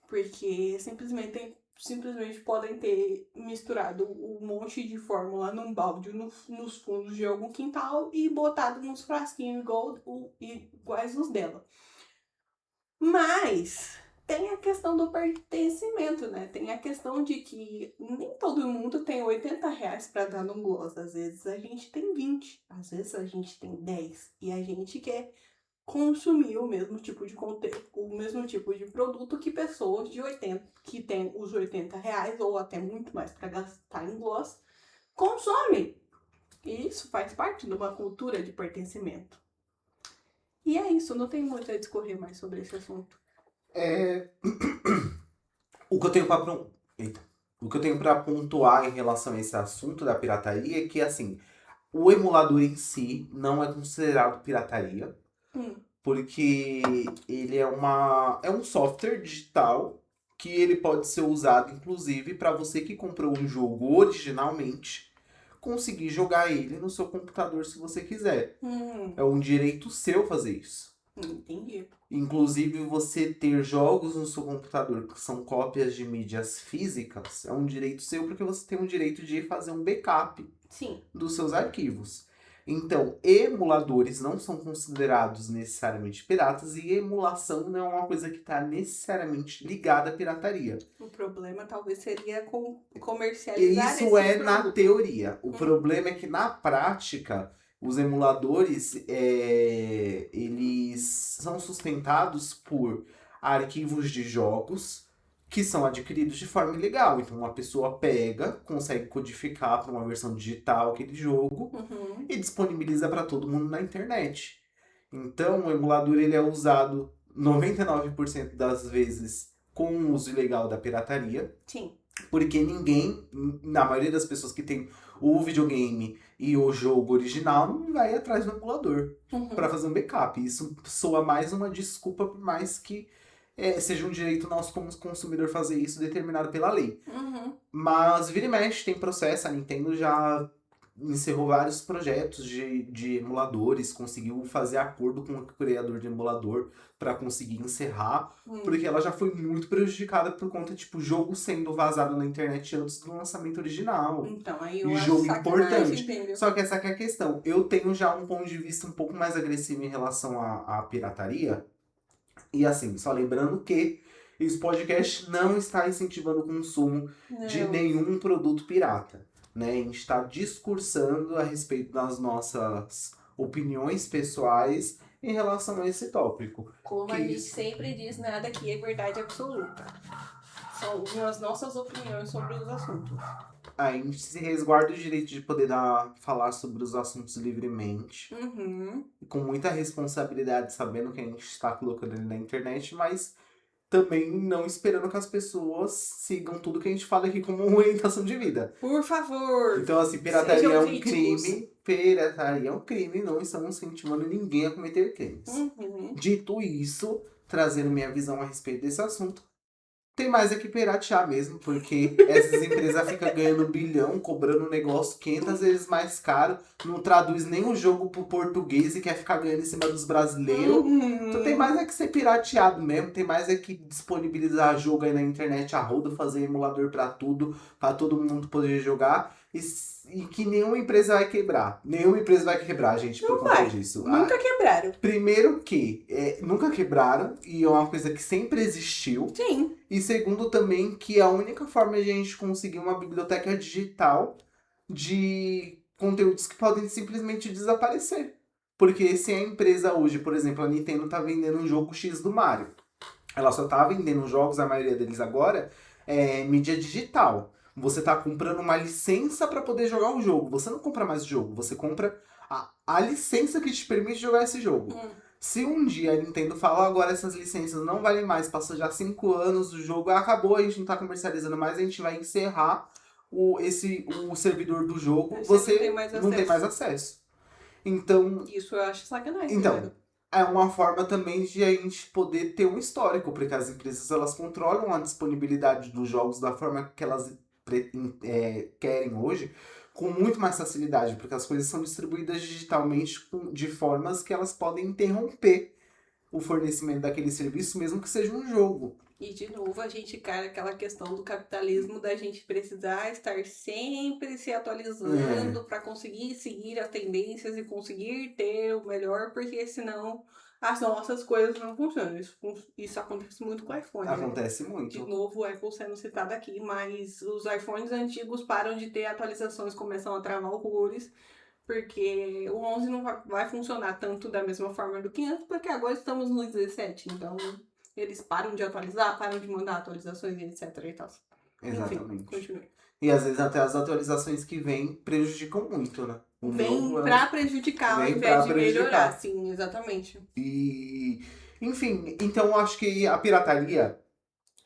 Porque simplesmente podem ter misturado um monte de fórmula num balde nos fundos de algum quintal e botado nos frasquinhos iguais os dela. Mas tem a questão do pertencimento, né? Tem a questão de que nem todo mundo tem R$ 80 para dar num gloss. Às vezes a gente tem 20, às vezes a gente tem 10 e a gente quer consumir o mesmo tipo de conteúdo, o mesmo tipo de produto que pessoas de 80, que têm os R$ 80 ou até muito mais para gastar em gloss, consomem. E isso faz parte de uma cultura de pertencimento. E é isso, não tem muito a discorrer mais sobre esse assunto. O que eu tenho para O que eu tenho para pontuar em relação a esse assunto da pirataria é que, assim, o emulador em si não é considerado pirataria, porque ele é um software digital que ele pode ser usado, inclusive, para você que comprou um jogo originalmente, conseguir jogar ele no seu computador se você quiser. É um direito seu fazer isso. Entendi. Inclusive, você ter jogos no seu computador que são cópias de mídias físicas é um direito seu, porque você tem o direito de fazer um backup Sim. dos seus arquivos. Então, emuladores não são considerados necessariamente piratas e emulação não é uma coisa que está necessariamente ligada à pirataria. O problema talvez seria E comercializar isso esse é na produto. teoria. O problema é que na prática, os emuladores, eles são sustentados por arquivos de jogos que são adquiridos de forma ilegal. Então, uma pessoa pega, consegue codificar para uma versão digital aquele jogo Uhum. e disponibiliza para todo mundo na internet. Então, o emulador ele é usado 99% das vezes com o uso ilegal da pirataria, Sim. porque ninguém, na maioria das pessoas que tem o videogame e o jogo original, não vai atrás do emulador Uhum. para fazer um backup. Isso soa mais uma desculpa, por mais que seja um direito nosso como consumidor fazer isso determinado pela lei. Uhum. Mas vira e mexe, tem processo, a Nintendo já encerrou vários projetos de emuladores, conseguiu fazer acordo com o criador de emulador para conseguir encerrar, porque ela já foi muito prejudicada por conta, tipo, jogo sendo vazado na internet antes do lançamento original. Então, aí eu E acho jogo sacanagem, importante. entendeu? Só que essa que é a questão. Eu tenho já um ponto de vista um pouco mais agressivo em relação à pirataria. E assim, só lembrando que esse podcast não está incentivando o consumo de Não. nenhum produto pirata. Né? A gente está discursando a respeito das nossas opiniões pessoais em relação a esse tópico. Como Que a gente isso- sempre diz, nada aqui é verdade absoluta. São as nossas opiniões sobre os assuntos. A gente se resguarda o direito de poder falar sobre os assuntos livremente, Uhum. com muita responsabilidade, sabendo que a gente está colocando ele na internet, mas também não esperando que as pessoas sigam tudo que a gente fala aqui como orientação de vida. Por favor. Então, assim, pirataria Sejam é um críticos. crime. Pirataria é um crime, não estamos incentivando ninguém a cometer crimes. Uhum. Dito isso, trazendo minha visão a respeito desse assunto, tem mais é que piratear mesmo, porque essas empresas ficam ganhando bilhão, cobrando um negócio 500 vezes mais caro, não traduz nem o jogo pro português e quer ficar ganhando em cima dos brasileiros. Então tem mais é que ser pirateado mesmo, tem mais é que disponibilizar jogo aí na internet a rodo, fazer emulador pra tudo, pra todo mundo poder jogar. E que nenhuma empresa vai quebrar. Nenhuma empresa vai quebrar, gente, por conta disso. Nunca quebraram. Primeiro que nunca quebraram, e é uma coisa que sempre existiu. Sim. E segundo também que a única forma de a gente conseguir uma biblioteca digital de conteúdos que podem simplesmente desaparecer. Porque se a empresa hoje, por exemplo, a Nintendo tá vendendo um jogo X do Mario, ela só tá vendendo jogos, a maioria deles agora, mídia digital. Você tá comprando uma licença para poder jogar o jogo. Você não compra mais o jogo, você compra a licença que te permite jogar esse jogo. Se um dia a Nintendo falar, agora essas licenças não valem mais, passou já 5 anos, o jogo acabou, a gente não tá comercializando mais, a gente vai encerrar o servidor do jogo, você não tem mais acesso. Então, isso eu acho sacanagem. Então, é uma forma também de a gente poder ter um histórico, porque as empresas elas controlam a disponibilidade dos jogos da forma que elas querem hoje, com muito mais facilidade, porque as coisas são distribuídas digitalmente de formas que elas podem interromper o fornecimento daquele serviço, mesmo que seja um jogo. E de novo a gente cai naquela questão do capitalismo da gente precisar estar sempre se atualizando para conseguir seguir as tendências e conseguir ter o melhor, porque senão as nossas coisas não funcionam. Isso acontece muito com o iPhone. Acontece muito. De novo, o Apple sendo citado aqui, mas os iPhones antigos param de ter atualizações, começam a travar horrores, porque o 11 não vai funcionar tanto da mesma forma do que antes, porque agora estamos no 17, então eles param de atualizar, param de mandar atualizações e etc e tal. Exatamente. Enfim, continue. E às vezes até as atualizações que vêm prejudicam muito, né? Vem pra prejudicar ao invés de melhorar, sim, exatamente. E, enfim, então eu acho que a pirataria,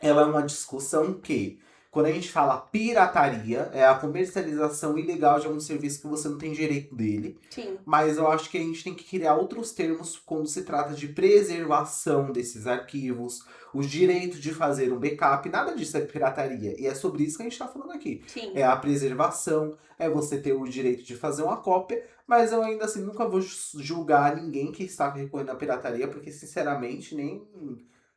ela é uma discussão que, quando a gente fala pirataria, é a comercialização ilegal de algum serviço que você não tem direito dele. Sim. Mas eu acho que a gente tem que criar outros termos quando se trata de preservação desses arquivos, os direitos de fazer um backup, nada disso é pirataria. E é sobre isso que a gente tá falando aqui. Sim. É a preservação, é você ter o direito de fazer uma cópia, mas eu ainda assim nunca vou julgar ninguém que está recorrendo à pirataria, porque sinceramente nem...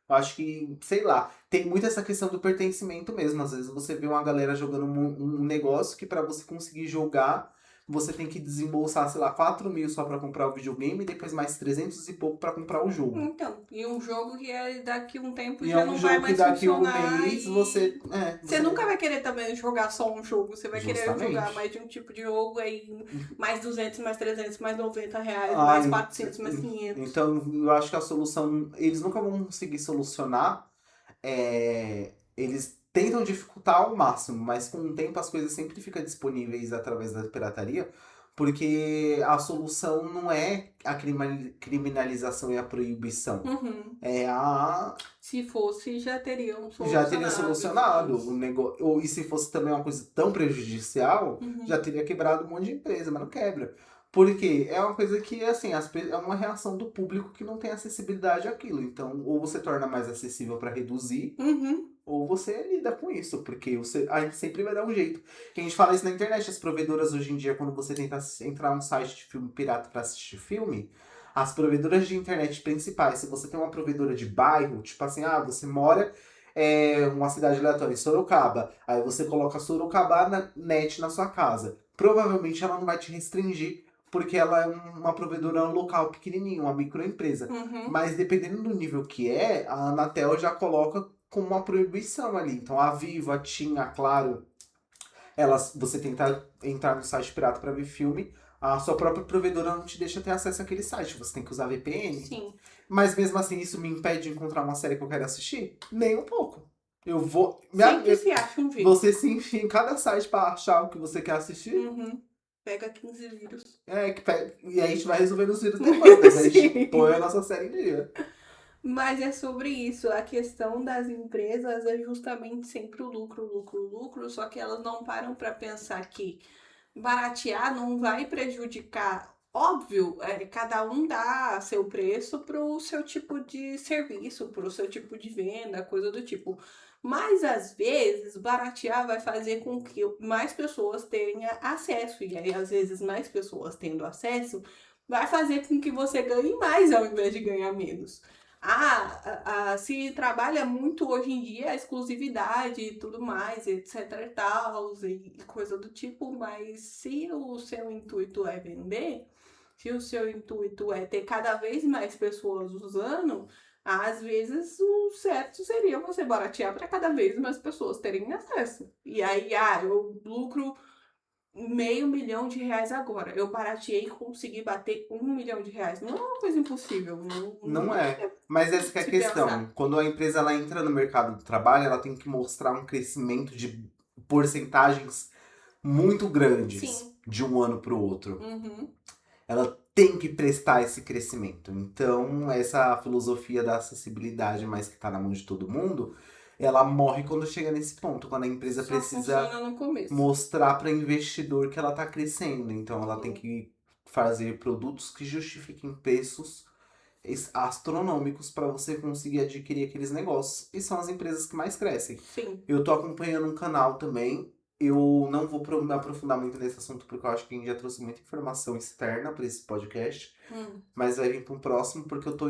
Eu acho que, sei lá, tem muito essa questão do pertencimento mesmo. Às vezes você vê uma galera jogando um negócio que pra você conseguir jogar, você tem que desembolsar, sei lá, 4 mil só pra comprar o videogame e depois mais 300 e pouco pra comprar o jogo. Então, e um jogo que daqui um tempo E já é um não vai jogo que mais daqui um funcionar mês e... você Você nunca vai querer também jogar só um jogo, você vai querer jogar Justamente. mais de um tipo de jogo, aí mais 200, mais 300, mais 90 reais, Ah, mais 400, mais 500. então eu acho que a solução, eles nunca vão conseguir solucionar, eles tentam dificultar ao máximo, mas com o tempo as coisas sempre ficam disponíveis através da pirataria, porque a solução não é a criminalização e a proibição, Uhum. é a... Se fosse, já teriam Já teria solucionado. solucionado o negócio. E se fosse também uma coisa tão prejudicial, Uhum. já teria quebrado um monte de empresa, mas não quebra. Porque é uma coisa que, assim, é uma reação do público que não tem acessibilidade àquilo. Então, ou você torna mais acessível para reduzir, Uhum. ou você lida com isso, porque a gente sempre vai dar um jeito. Que a gente fala isso na internet, as provedoras hoje em dia, quando você tenta entrar num site de filme pirata para assistir filme, as provedoras de internet principais, se você tem uma provedora de bairro, tipo assim, você mora uma cidade aleatória, em Sorocaba, aí você coloca Sorocaba na net na sua casa. Provavelmente ela não vai te restringir, porque ela é uma provedora local pequenininha, uma microempresa. Uhum. Mas dependendo do nível que é, a Anatel já coloca como uma proibição ali. Então a Vivo, a TIM, a Claro, você tentar entrar no site pirata para ver filme, a sua própria provedora não te deixa ter acesso àquele site. Você tem que usar VPN. Sim. Mas mesmo assim, isso me impede de encontrar uma série que eu quero assistir? Nem um pouco. Eu vou. Sempre se acha um jeito. Você se enfia em cada site para achar o que você quer assistir. Uhum. Pega 15 vírus. E aí a gente vai resolvendo os vírus depois. Mas a gente põe a nossa série em dia. Mas é sobre isso. A questão das empresas é justamente sempre o lucro, lucro, lucro. Só que elas não param para pensar que baratear não vai prejudicar. Óbvio, cada um dá seu preço para o seu tipo de serviço, para o seu tipo de venda, coisa do tipo. Mas às vezes baratear vai fazer com que mais pessoas tenham acesso. E aí, às vezes, mais pessoas tendo acesso vai fazer com que você ganhe mais ao invés de ganhar menos. Se trabalha muito hoje em dia a exclusividade e tudo mais, etc e tal, e coisa do tipo, mas se o seu intuito é vender, se o seu intuito é ter cada vez mais pessoas usando, às vezes o certo seria você baratear para cada vez mais pessoas terem acesso. E aí, eu lucro R$500.000 agora. Eu barateei e consegui bater R$1.000.000. Não é uma coisa impossível. Não é. Mas essa que é a se questão. pensar. Quando a empresa ela entra no mercado do trabalho, ela tem que mostrar um crescimento de porcentagens muito grandes Sim. de um ano para o outro. Uhum. Ela tem que prestar esse crescimento. Então, essa filosofia da acessibilidade, mas que está na mão de todo mundo, ela morre quando chega nesse ponto. Quando a empresa Só precisa funciona no começo. mostrar para investidor que ela está crescendo. Então, ela tem Sim. que fazer produtos que justifiquem preços astronômicos para você conseguir adquirir aqueles negócios. E são as empresas que mais crescem. Sim. Eu tô acompanhando um canal também. Eu não vou me aprofundar muito nesse assunto porque eu acho que a gente já trouxe muita informação externa para esse podcast. Mas vai vir para um próximo porque eu tô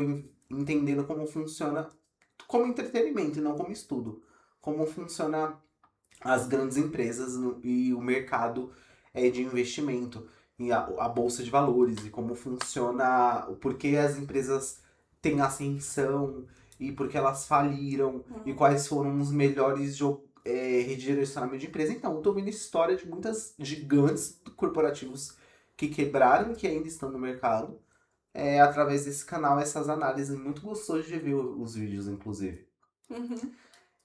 entendendo como funciona como entretenimento e não como estudo. Como funciona as grandes empresas e o mercado de investimento e a bolsa de valores e como funciona, por que as empresas têm ascensão e por que elas faliram e quais foram os melhores redirecionamento de empresa. Então, eu tô vendo história de muitas gigantes corporativos que quebraram e que ainda estão no mercado através desse canal, essas análises. Muito gostoso de ver os vídeos, inclusive. Uhum.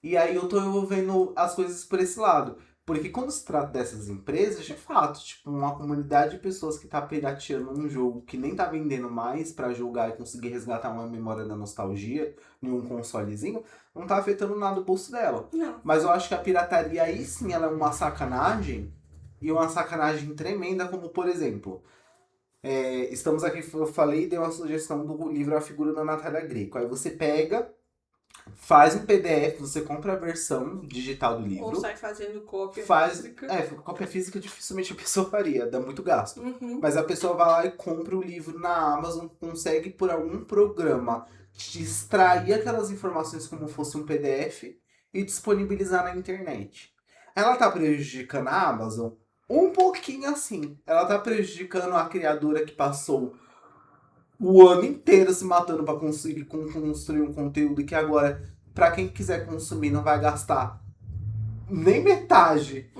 E aí eu tô vendo as coisas por esse lado. Porque quando se trata dessas empresas, de fato, tipo, uma comunidade de pessoas que tá pirateando um jogo que nem tá vendendo mais pra jogar e conseguir resgatar uma memória da nostalgia em um consolezinho, não tá afetando nada o bolso dela. Não. Mas eu acho que a pirataria aí sim ela é uma sacanagem, e uma sacanagem tremenda, como por exemplo, estamos aqui, eu falei e dei uma sugestão do livro A Figura da Natália Greco. Aí você pega, faz um PDF, você compra a versão digital do livro. Ou sai fazendo cópia física. Cópia física dificilmente a pessoa faria, dá muito gasto. Uhum. Mas a pessoa vai lá e compra o livro na Amazon, consegue por algum programa te extrair aquelas informações como fosse um PDF e disponibilizar na internet. Ela tá prejudicando a Amazon? Um pouquinho assim. Ela tá prejudicando a criadora que passou o ano inteiro se matando pra construir um conteúdo que agora, pra quem quiser consumir, não vai gastar nem metade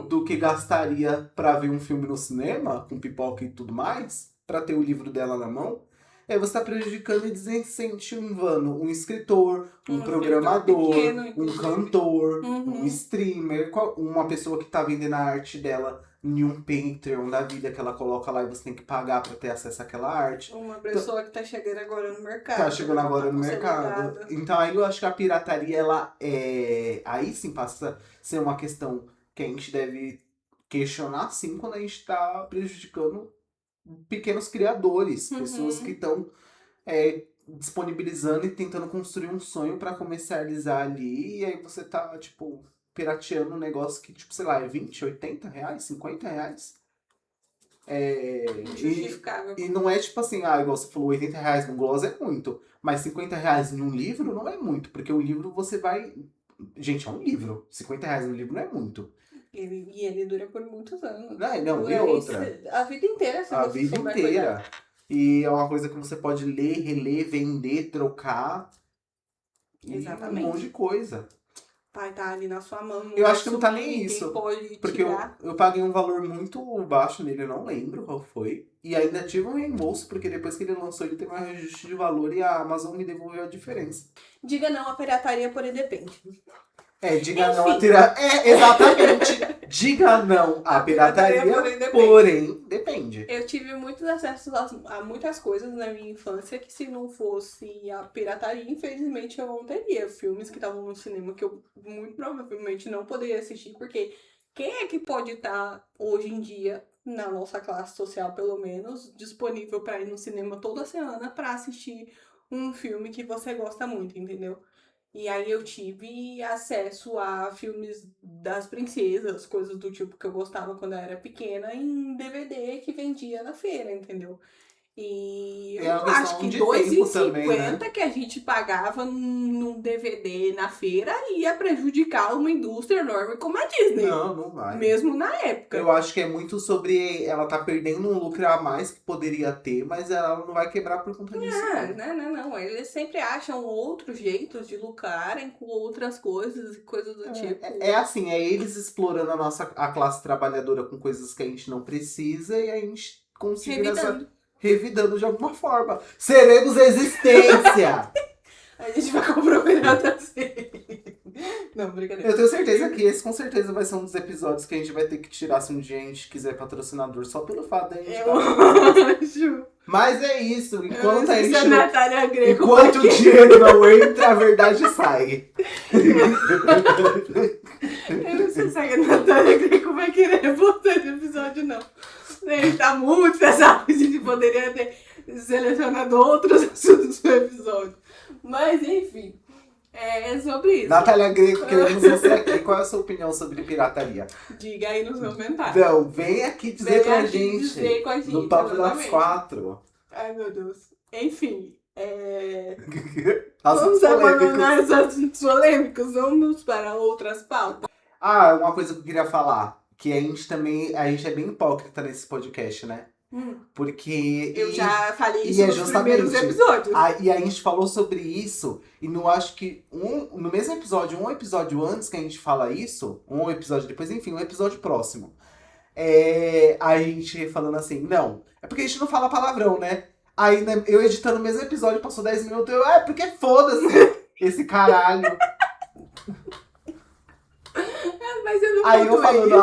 do que gastaria pra ver um filme no cinema, com pipoca e tudo mais, pra ter o livro dela na mão. Aí você tá prejudicando e desincentivando um escritor, um programador, pequeno, um cantor, um streamer, uma pessoa que tá vendendo a arte dela em um Patreon da vida que ela coloca lá e você tem que pagar pra ter acesso àquela arte. Uma pessoa que tá chegando agora no mercado. Tá chegando agora no mercado. Então aí eu acho que a pirataria, ela é... Aí sim passa a ser uma questão que a gente deve questionar, sim, quando a gente tá prejudicando pequenos criadores. Pessoas que estão disponibilizando e tentando construir um sonho pra comercializar ali. E aí você tá, tipo, pirateando um negócio que, tipo, sei lá, é 20, 80 reais, 50 reais. E não é tipo assim, igual você falou, 80 reais no gloss é muito. Mas 50 reais em um livro não é muito. Porque o livro você vai... Gente, é um livro. 50 reais no livro não é muito. Ele dura por muitos anos. Não, e outra. A vida inteira, se A você vida souber inteira. cuidar. E é uma coisa que você pode ler, reler, vender, trocar. Exatamente. E um monte de coisa. Vai estar ali na sua mão. Eu acho que não tá nem isso. Pode porque eu paguei um valor muito baixo nele, eu não lembro qual foi. E ainda tive um reembolso, porque depois que ele lançou, ele teve um reajuste de valor e a Amazon me devolveu a diferença. Diga não à pirataria, porém depende. Diga não à pirataria. Exatamente. Diga não à pirataria, porém depende. Eu tive muitos acessos a muitas coisas na minha infância que, se não fosse a pirataria, infelizmente eu não teria. Filmes que estavam no cinema que eu muito provavelmente não poderia assistir, porque quem é que pode estar hoje em dia, na nossa classe social pelo menos, disponível para ir no cinema toda semana para assistir um filme que você gosta muito, entendeu? E aí eu tive acesso a filmes das princesas, coisas do tipo que eu gostava quando eu era pequena, em DVD que vendia na feira, entendeu? E eu acho que R$2,50 né? Que a gente pagava num DVD na feira ia prejudicar uma indústria enorme como a Disney. Não vai. Mesmo na época. Eu acho que é muito sobre ela tá perdendo um lucro a mais que poderia ter, mas ela não vai quebrar por conta disso. Não. Eles sempre acham outros jeitos de lucrarem com outras coisas e coisas do tipo. É assim, eles explorando a classe trabalhadora com coisas que a gente não precisa e a gente conseguindo revidando de alguma forma. Seremos existência! A gente vai comprometer assim. Não, brincadeira. Eu tenho certeza que esse com certeza vai ser um dos episódios que a gente vai ter que tirar se um dia a gente quiser patrocinador, só pelo fato da gente acho. Mas é isso, enquanto a gente. Enquanto o dinheiro não entra, a verdade sai. Eu não sei se a Natália Greco vai querer voltar esse episódio, não. Ele tá muito pesado, a gente poderia ter selecionado outros assuntos no episódio. Mas, enfim, é sobre isso. Natália Greco, queremos você aqui. Qual é a sua opinião sobre pirataria? Diga aí nos comentários. Não, vem aqui dizer com a gente. No Top das 4. Ai, meu Deus. Enfim, Vamos abandonar os assuntos polêmicos. Vamos para outras pautas. Uma coisa que eu queria falar. Que a gente é bem hipócrita nesse podcast, né? Porque... Eu já falei isso nos primeiros episódios. E a gente falou sobre isso, e não acho que no mesmo episódio, um episódio antes que a gente fala isso, um episódio depois, enfim, um episódio próximo. A gente falando assim, não, é porque a gente não fala palavrão, né? Aí eu editando o mesmo episódio, passou 10 minutos, porque foda-se esse caralho. Mas eu não aí eu falando,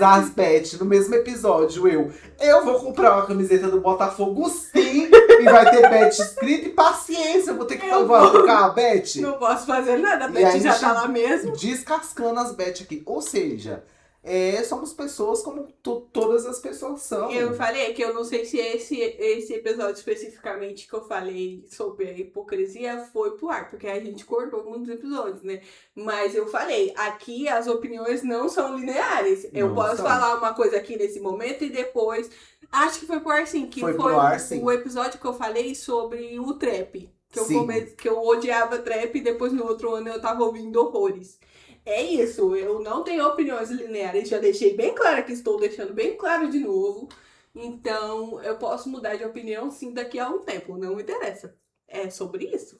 as bets, no mesmo episódio, eu vou comprar uma camiseta do Botafogo sim, e vai ter bet escrito e paciência, eu vou ter que colocar a bet. Não posso fazer nada, a bet já tá lá mesmo. Descascando as bets aqui, ou seja... somos pessoas como todas as pessoas são. Eu falei que eu não sei se esse episódio especificamente que eu falei sobre a hipocrisia foi pro ar, porque a gente cortou muitos episódios, né? Mas eu falei, aqui as opiniões não são lineares. Eu posso falar uma coisa aqui nesse momento e depois... Acho que foi pro ar sim, que foi o episódio que eu falei sobre o trap. Que eu odiava trap e depois no outro ano eu tava ouvindo horrores. É isso, eu não tenho opiniões lineares, já deixei bem claro que estou deixando bem claro de novo. Então, eu posso mudar de opinião sim daqui a um tempo, não me interessa. É sobre isso.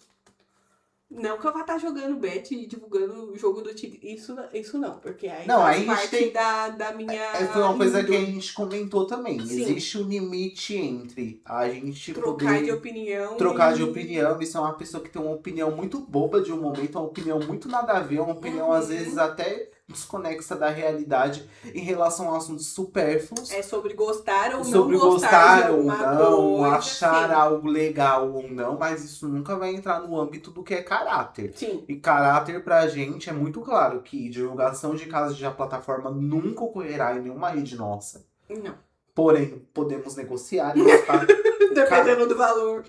Não que eu vá estar jogando bet e divulgando o jogo do time. Isso não, porque aí Não, faz aí a gente parte tem. da minha Foi uma coisa que a índole. gente comentou também. Sim. Existe um limite entre a gente Trocar de poder opinião trocar de e... opinião. Isso é uma pessoa que tem uma opinião muito boba de um momento, uma opinião muito nada a ver, uma opinião às vezes até desconexa da realidade em relação a assuntos supérfluos. É sobre gostar ou Sobre não gostar de gostar ou alguma não, coisa. achar Sim. algo legal ou não, mas isso nunca vai entrar no âmbito do que é caráter. Sim. E caráter pra gente é muito claro que divulgação de casos de plataforma nunca ocorrerá em nenhuma rede nossa. Não. Porém, podemos negociar isso, tá? Dependendo do valor.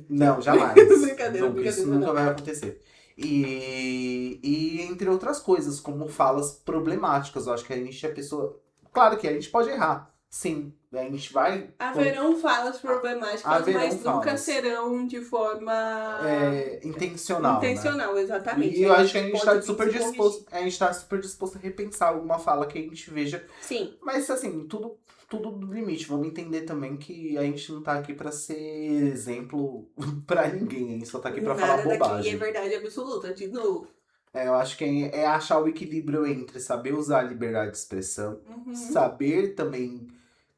Não, jamais. Brincadeira, Nunca, isso brincadeira, nunca não. vai acontecer. E entre outras coisas, como falas problemáticas. Eu acho que a gente é pessoa. Claro que a gente pode errar. Sim, a gente vai. Haverão falas problemáticas, Haverão mas nunca falas. serão de forma Intencional. intencional, Né? exatamente. E eu acho que a gente pode tá vir super se disposto. A gente tá super disposto a repensar alguma fala que a gente veja. Sim. Mas assim, tudo do limite. Vamos entender também que a gente não tá aqui pra ser exemplo pra ninguém. A gente só tá aqui pra falar Nada daqui bobagem. é verdade absoluta, de novo. Eu acho que é achar o equilíbrio entre saber usar a liberdade de expressão, saber também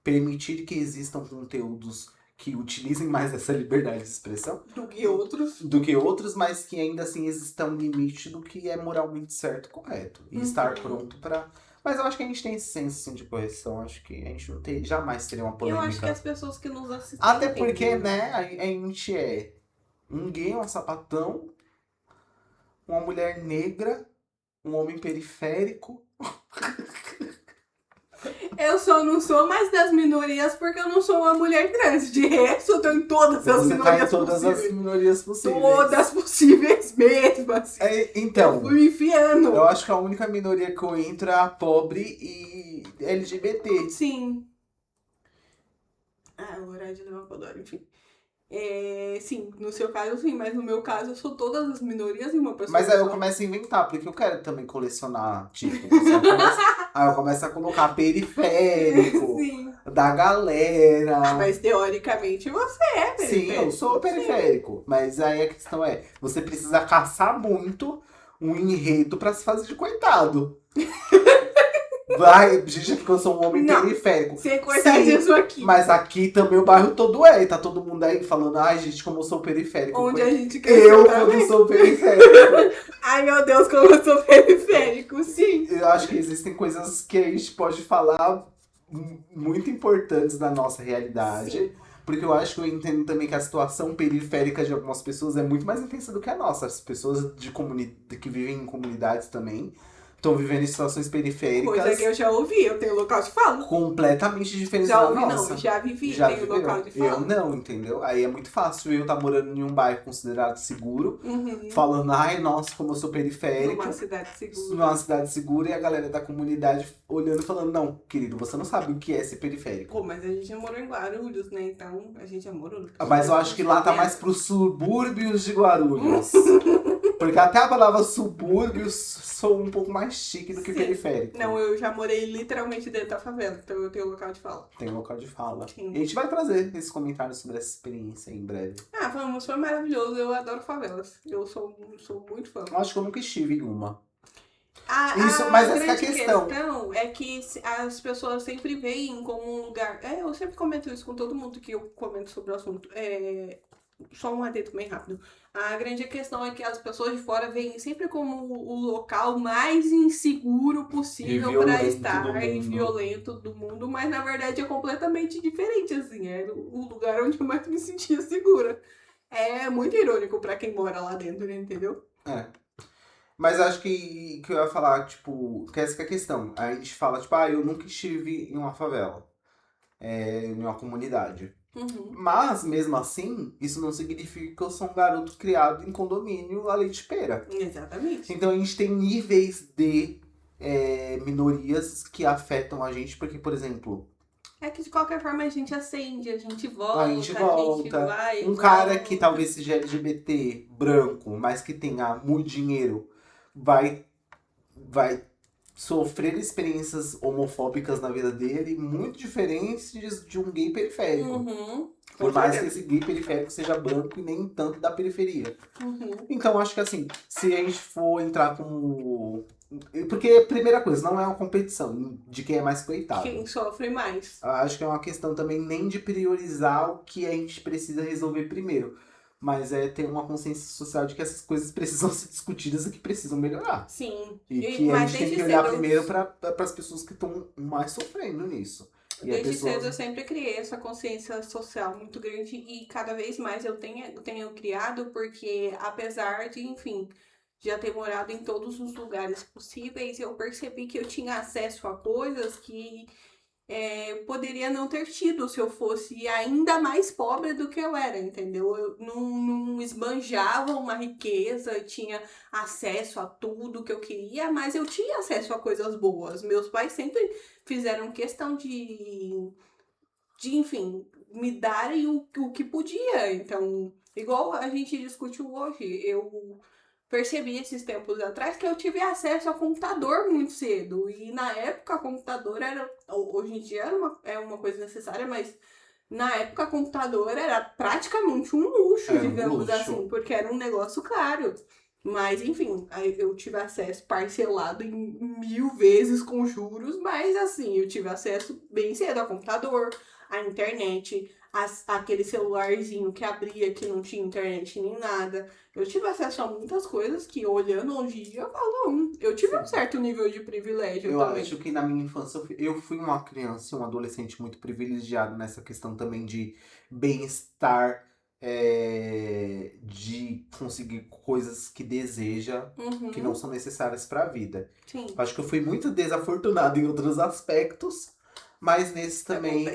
permitir que existam conteúdos que utilizem mais essa liberdade de expressão do que outros, mas que ainda assim exista um limite do que é moralmente certo e correto. E estar pronto pra... Mas eu acho que a gente tem esse senso assim, de correção. Acho que a gente não tem, jamais teria uma polêmica. Eu acho que as pessoas que nos assistem... Até porque, né, a gente é um gay, um sapatão, uma mulher negra, um homem periférico. Eu só não sou mais das minorias porque eu não sou uma mulher trans. De resto, eu tô em todas as Você minorias tá em todas possíveis. as minorias possíveis. Todas possíveis mesmo, assim. Então, eu fui me enfiando. Eu acho que a única minoria que eu entro é a pobre e LGBT. Sim. Ah, o horário de levar podório, enfim. Sim, no seu caso sim, mas no meu caso eu sou todas as minorias e uma pessoa. Mas aí eu começo a inventar, porque eu quero também colecionar títulos. Aí eu começo a colocar periférico, Sim. da galera. Mas teoricamente você é periférico. Sim, eu sou periférico. Sim. Mas aí a questão é, você precisa caçar muito um enredo pra se fazer de coitado. Vai, gente, porque eu sou um homem periférico. Sem coitado disso aqui. Mas aqui também o bairro todo é. E tá todo mundo aí falando, ai, gente, como eu sou periférico. Onde a gente quer eu, quando sou periférico. Ai, meu Deus, como eu sou periférico, sim. Eu acho que existem coisas que a gente pode falar muito importantes na nossa realidade. Sim. Porque eu acho que eu entendo também que a situação periférica de algumas pessoas é muito mais intensa do que a nossa. As pessoas que vivem em comunidades também estão vivendo em situações periféricas. Coisa que eu já ouvi, eu tenho local de fala. Completamente diferente já da ouvi, nossa. Não, já vivi, já tenho local de fala. Eu não, entendeu? Aí é muito fácil eu estar morando em um bairro considerado seguro, falando, ai, nossa, como eu sou periférico. Numa cidade segura. Numa cidade segura e a galera da comunidade olhando e falando, não, querido, você não sabe o que é ser periférico. Pô, mas a gente já morou em Guarulhos, né? Então a gente já morou. Mas eu acho que lá tá mais pros subúrbios de Guarulhos. Porque até a palavra subúrbios sou um pouco mais chique do que periférico. Não, eu já morei literalmente dentro da favela, então eu tenho local de fala. Tem local de fala. Sim. E a gente vai trazer esses comentários sobre essa experiência em breve. Ah, vamos, foi maravilhoso, eu adoro favelas. Eu sou muito fã. Eu acho que eu nunca estive em uma. Mas essa é a questão. É que as pessoas sempre veem como um lugar... eu sempre comento isso com todo mundo que eu comento sobre o assunto. Só um adendo bem rápido. A grande questão é que as pessoas de fora veem sempre como o local mais inseguro possível para estar e violento do mundo, mas na verdade é completamente diferente, assim. É o lugar onde eu mais me sentia segura. É muito irônico para quem mora lá dentro, entendeu? Mas acho que eu ia falar, tipo, que essa que é a questão. A gente fala, tipo, eu nunca estive em uma favela, em uma comunidade. Mas, mesmo assim, isso não significa que eu sou um garoto criado em condomínio a leite de pera. Exatamente. Então a gente tem níveis de minorias que afetam a gente, porque, por exemplo... É que de qualquer forma a gente acende, a gente volta, a gente vai. Um cara que talvez seja LGBT, branco, mas que tenha muito dinheiro, vai vai sofrer experiências homofóbicas na vida dele muito diferentes de um gay periférico. Uhum. Por mais que esse gay periférico seja branco e nem tanto da periferia. Então, acho que assim, se a gente for entrar como... Porque, primeira coisa, não é uma competição de quem é mais coitado. Quem sofre mais. Acho que é uma questão também nem de priorizar o que a gente precisa resolver primeiro. Mas é ter uma consciência social de que essas coisas precisam ser discutidas e que precisam melhorar. Sim. E que a gente tem que olhar primeiro para as pessoas que estão mais sofrendo nisso. Desde cedo eu sempre criei essa consciência social muito grande e cada vez mais eu tenho criado porque apesar de, enfim, já ter morado em todos os lugares possíveis, eu percebi que eu tinha acesso a coisas que poderia não ter tido se eu fosse ainda mais pobre do que eu era, entendeu? Eu não esbanjava uma riqueza, tinha acesso a tudo que eu queria, mas eu tinha acesso a coisas boas. Meus pais sempre fizeram questão de enfim, me darem o que podia. Então, igual a gente discutiu hoje, eu percebi esses tempos atrás que eu tive acesso a computador muito cedo. E na época, computador era. Hoje em dia é uma coisa necessária, mas na época, computador era praticamente um luxo, digamos assim, porque era um negócio caro. Mas, enfim, aí eu tive acesso parcelado em 1000 vezes com juros, mas assim, eu tive acesso bem cedo a computador, a internet, aquele celularzinho que abria, que não tinha internet nem nada. Eu tive acesso a muitas coisas que, olhando hoje em dia, eu falo, eu tive um certo nível de privilégio eu também. acho que na minha infância eu fui uma criança e um adolescente muito privilegiado nessa questão também de bem-estar, de conseguir coisas que deseja, que não são necessárias para a vida. Sim. Acho que eu fui muito desafortunado em outros aspectos, mas nesse também,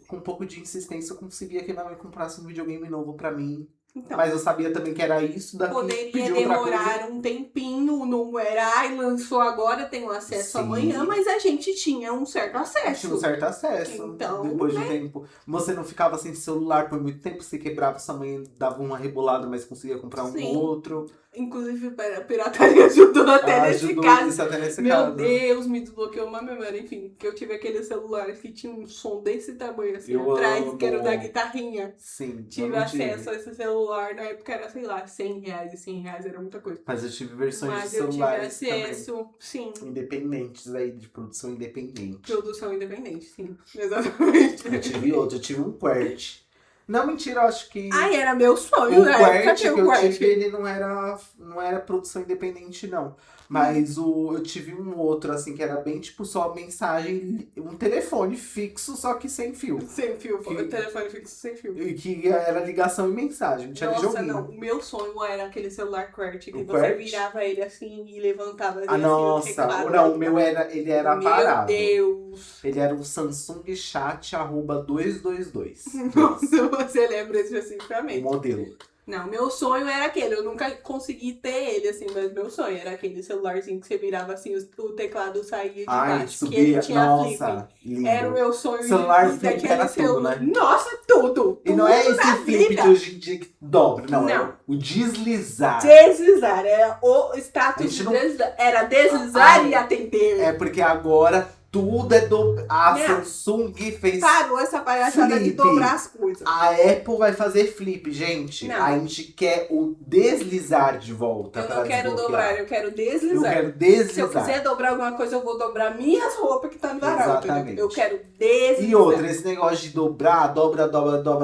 com um pouco de insistência, eu conseguia que minha mãe comprasse um videogame novo pra mim. Então, mas eu sabia também que era isso daqui. Poderia demorar um tempinho, não era, ai, lançou agora, tenho acesso amanhã, mas a gente tinha um certo acesso. Tinha um certo acesso. Então, depois de um tempo. Você não ficava sem celular por muito tempo, você quebrava, sua mãe dava uma rebolada, mas conseguia comprar um outro. Inclusive, a pirataria ajudou até nesse caso. Isso até nesse Meu caso. Deus, me desbloqueou uma memória. Enfim, que eu tive aquele celular que tinha um som desse tamanho, assim, atrás, que era o da guitarrinha. Sim. Tive acesso a esse celular. Na época era, sei lá, R$100. R$100 era muita coisa. Mas eu tive versões de celulares. Mas eu tive acesso, também. Sim. Independentes aí, de produção independente. Produção independente, sim. Exatamente. Eu tive outro, eu tive um QWERTY. Não, mentira, eu acho que... Ai, era meu sonho, né? O QWERTY que eu tive, ele não era produção independente, não. Mas eu tive um outro, assim, que era bem, tipo, só mensagem, um telefone fixo, só que sem fio. Sem fio, telefone fixo sem fio. E que era ligação e mensagem, não tinha joguinho. Não, o meu sonho era aquele celular QWERTY, que você virava ele assim e levantava ele assim. Nossa, não, o meu ele era parado. Meu Deus! Ele era um Samsung Chat @222. Nossa, você lembra especificamente. O modelo. Não, meu sonho era aquele. Eu nunca consegui ter ele, assim, mas meu sonho era aquele celularzinho que você virava assim, o teclado saía de baixo. Subia. Que ele tinha Nossa, flip. lindo. Era o meu sonho. Celular flip era tudo, né? Nossa, tudo! E não é esse flip de hoje em dia que dobra, não. É o deslizar. Deslizar, era o status de deslizar. Era deslizar e atender. É porque agora tudo é a Samsung fez parou essa palhaçada de dobrar as coisas. A Apple vai fazer flip, gente. Não. A gente quer o deslizar de volta. Eu não quero dobrar, eu quero deslizar. Eu quero deslizar. Se eu quiser dobrar alguma coisa, eu vou dobrar minhas roupas que tá no varal. Exatamente. Eu quero deslizar. E outra, esse negócio de dobrar, dobra,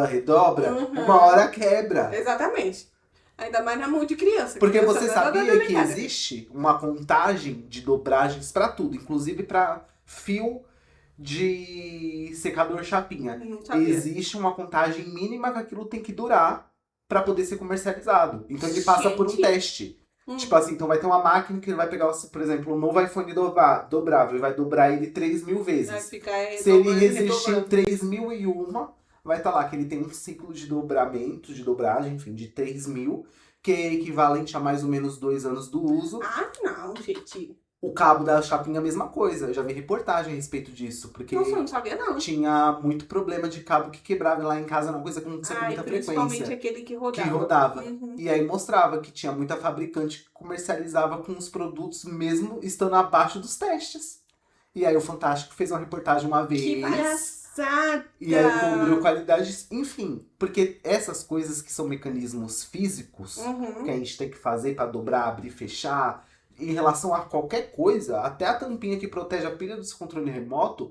redobra, uma hora quebra. Exatamente. Ainda mais na mão de criança. Porque você sabia que existe uma contagem de dobragens pra tudo, inclusive pra fio de secador chapinha. Existe uma contagem mínima que aquilo tem que durar pra poder ser comercializado. Então ele passa por um teste. Tipo assim, então vai ter uma máquina que ele vai pegar, por exemplo, um novo iPhone dobrável e vai dobrar ele 3.000 vezes. Vai ficar se ele resistir em 3.001, vai estar lá que ele tem um ciclo de dobramento, de dobragem, enfim, de 3.000, que é equivalente a mais ou menos 2 anos do uso. Ah, não, gente. O cabo da chapinha, a mesma coisa. Eu já vi reportagem a respeito disso. Porque Nossa, eu não sabia não. tinha muito problema de cabo que quebrava. Lá em casa era uma coisa que acontecia com muita Principalmente frequência. aquele que rodava. Que rodava. Uhum. E aí mostrava que tinha muita fabricante que comercializava com os produtos mesmo estando abaixo dos testes. E aí o Fantástico fez uma reportagem uma vez. Que palhaçada! E aí cobriu qualidade, enfim. Porque essas coisas que são mecanismos físicos, que a gente tem que fazer pra dobrar, abrir, fechar, em relação a qualquer coisa, até a tampinha que protege a pilha do seu controle remoto,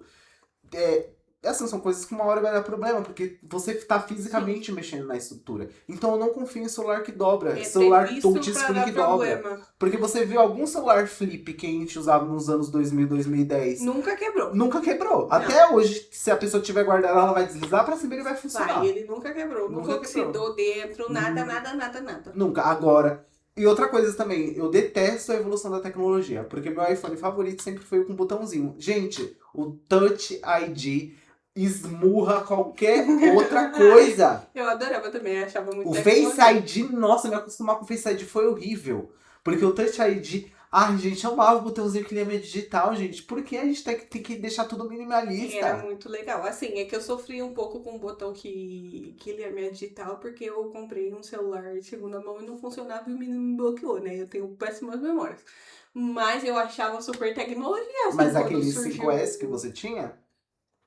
essas são coisas que uma hora vai dar problema, porque você tá fisicamente mexendo na estrutura. Então eu não confio em celular que dobra, celular touchscreen que dobra. Porque você viu algum celular flip que a gente usava nos anos 2000, 2010. Nunca quebrou. Nunca quebrou. Não. Até hoje, se a pessoa tiver guardada, ela vai deslizar pra cima e ele vai funcionar. Ele nunca quebrou. Nunca oxidou dentro, nada. Nunca. Agora... E outra coisa também, eu detesto a evolução da tecnologia, porque meu iPhone favorito sempre foi o com botãozinho. Gente, o Touch ID esmurra qualquer outra coisa. Eu adorava também, achava muito O Face ID, nossa, me acostumar com o Face ID foi horrível. Porque o Touch ID... Ai, gente, eu amava o botãozinho que lia minha digital, gente. Por que a gente tem que deixar tudo minimalista? Era muito legal. Assim, é que eu sofri um pouco com o botão que lia minha digital, porque eu comprei um celular de segunda mão e não funcionava e o menino me bloqueou, né? Eu tenho péssimas memórias. Mas eu achava super tecnologia. Assim, mas aquele 5S que você tinha?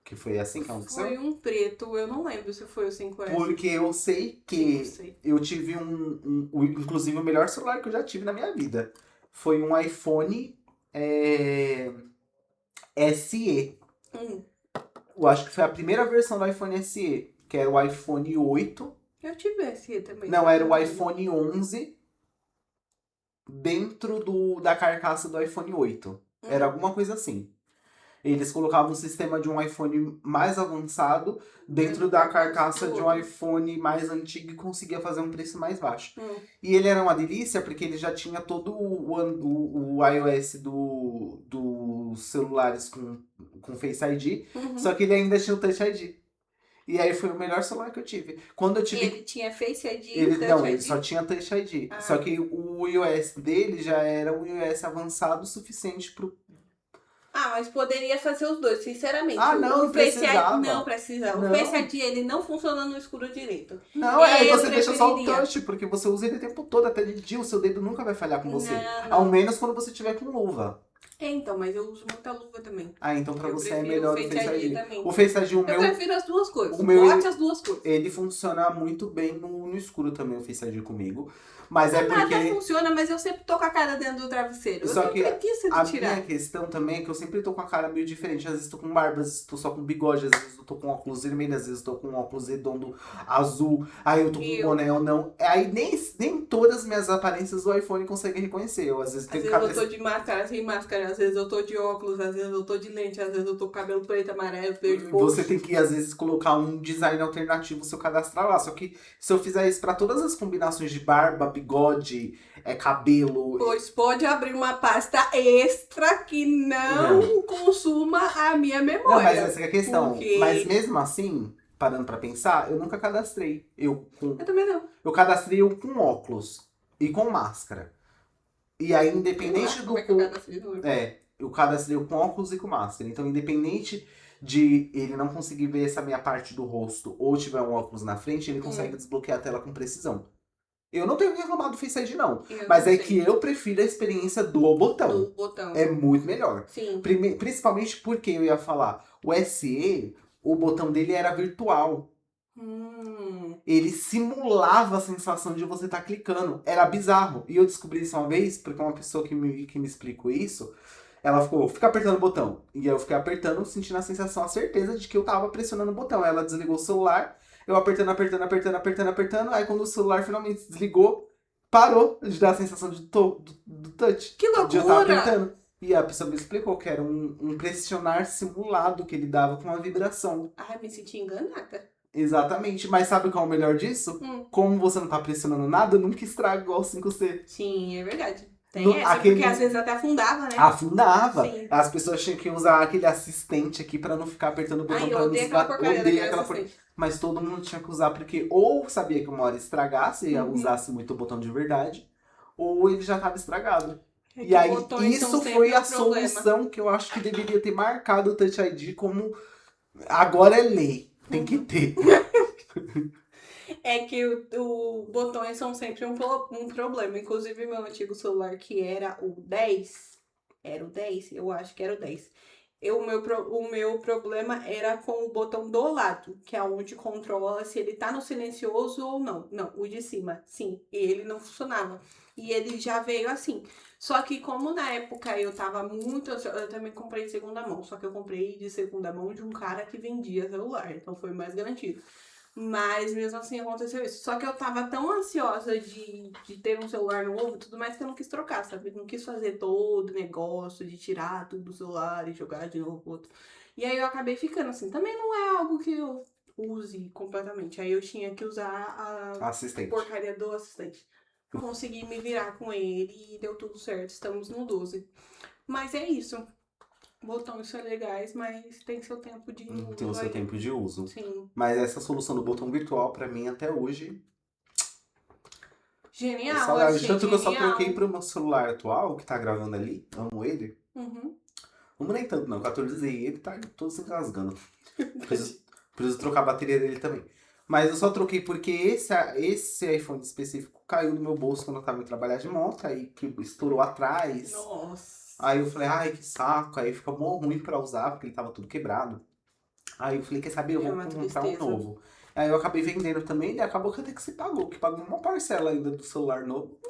Que foi assim que aconteceu? Foi um preto, eu não lembro se foi o 5S. Porque eu sei que eu tive inclusive o melhor celular que eu já tive na minha vida. Foi um iPhone SE. Eu acho que foi a primeira versão do iPhone SE, que era o iPhone 8. Eu tive SE também. Não, era o iPhone 11 dentro da carcaça do iPhone 8. Era alguma coisa assim. Eles colocavam um sistema de um iPhone mais avançado dentro da carcaça de um iPhone mais antigo e conseguia fazer um preço mais baixo. E ele era uma delícia porque ele já tinha todo o iOS dos celulares com Face ID, só que ele ainda tinha o Touch ID. E aí foi o melhor celular que eu tive. Quando eu tive... Ele tinha Face ID? Ele só tinha Touch ID. Só que o iOS dele já era um iOS avançado o suficiente pro... mas poderia fazer os dois, sinceramente. Não precisava. Não precisava. O Face ID, ele não funciona no escuro direito. Não, você deixa só o touch, porque você usa ele o tempo todo, até de dia, o seu dedo nunca vai falhar com você. Não. Ao menos quando você tiver com luva. Então, mas eu uso muita luva também. Então pra você é melhor o Face ID. Também. O Face ID, eu prefiro as duas coisas. As duas coisas. Ele funciona muito bem no escuro também, o Face ID comigo. Mas é porque... Nada funciona, mas eu sempre tô com a cara dentro do travesseiro. Só que a minha questão também é que eu sempre tô com a cara meio diferente. Às vezes tô com barba, às vezes tô só com bigode, às vezes eu tô com óculos vermelho, às vezes tô com óculos redondo azul, aí eu tô com boné ou não. Aí nem todas as minhas aparências do iPhone conseguem reconhecer. Às vezes eu tô de máscara, sem máscara, às vezes eu tô de óculos, às vezes eu tô de lente, às vezes eu tô com cabelo preto, amarelo, verde, roxo. Você tem que, às vezes, colocar um design alternativo no seu cadastrar lá. Só que se eu fizer isso pra todas as combinações de barba, bigode, cabelo... Pois pode abrir uma pasta extra que não consuma a minha memória. Não, mas essa é a questão. Mas mesmo assim, parando pra pensar, eu nunca cadastrei. Eu também não. Eu cadastrei com óculos e com máscara. E aí, independente do... eu cadastrei com óculos e com máscara. Então, independente de ele não conseguir ver essa minha parte do rosto ou tiver um óculos na frente, ele consegue desbloquear a tela com precisão. Eu não tenho que reclamar do Face ID, não. Mas é que eu prefiro a experiência do botão. É muito melhor. Sim. Principalmente porque eu ia falar, o SE, o botão dele era virtual. Ele simulava a sensação de você estar clicando. Era bizarro. E eu descobri isso uma vez, porque uma pessoa que me explicou isso, ela fica apertando o botão. E eu fiquei apertando, sentindo a sensação, a certeza de que eu tava pressionando o botão. Ela desligou o celular, eu apertando. Aí quando o celular finalmente desligou, parou de dar a sensação do touch. Que loucura! De eu estar apertando. E a pessoa me explicou que era um pressionar simulado que ele dava com uma vibração. Me senti enganada. Exatamente, mas sabe qual é o melhor disso? Como você não tá pressionando nada, nunca estraga igual o 5C. Sim, é verdade. Porque às vezes até afundava, né? Afundava. Sim. As pessoas tinham que usar aquele assistente aqui pra não ficar apertando o botão pra não desligar. Mas todo mundo tinha que usar porque ou sabia que uma hora estragasse e usasse muito o botão de verdade, ou ele já tava estragado. E aí, isso foi a solução que eu acho que deveria ter marcado o Touch ID como agora é lei, tem que ter. É que os botões são sempre um problema. Inclusive, meu antigo celular, que era o 10, eu acho que era o 10. O meu problema era com o botão do lado, que é onde controla se ele tá no silencioso ou não. Não, o de cima, sim. E ele não funcionava. E ele já veio assim. Só que como na época eu tava muito ansiosa, eu também comprei de segunda mão. Só que eu comprei de segunda mão de um cara que vendia celular. Então foi mais garantido. Mas mesmo assim aconteceu isso. Só que eu tava tão ansiosa de ter um celular novo e tudo mais que eu não quis trocar, sabe? Não quis fazer todo o negócio de tirar tudo do celular e jogar de novo pro outro. E aí eu acabei ficando assim. Também não é algo que eu use completamente. Aí eu tinha que usar a porcaria do assistente. Consegui me virar com ele e deu tudo certo. Estamos no 12. Mas é isso. Botões são legais, mas tem seu tempo de uso. Tem o seu tempo de uso. Sim. Mas essa solução do botão virtual, pra mim, até hoje... Genial, tanto que eu só troquei pro meu celular atual, que tá gravando ali. Amo ele. Amo nem tanto, não. Que eu atualizei ele, tá todo se engasgando. Preciso trocar a bateria dele também. Mas eu só troquei porque esse iPhone específico caiu no meu bolso quando eu tava indo trabalhar de moto. Aí estourou atrás. Nossa. Aí eu falei, ai, que saco. Aí fica mó ruim pra usar, porque ele tava tudo quebrado. Aí eu falei, quer saber, eu vou comprar um novo. Aí eu acabei vendendo também, e acabou que até que você pagou. Que pagou uma parcela ainda do celular novo.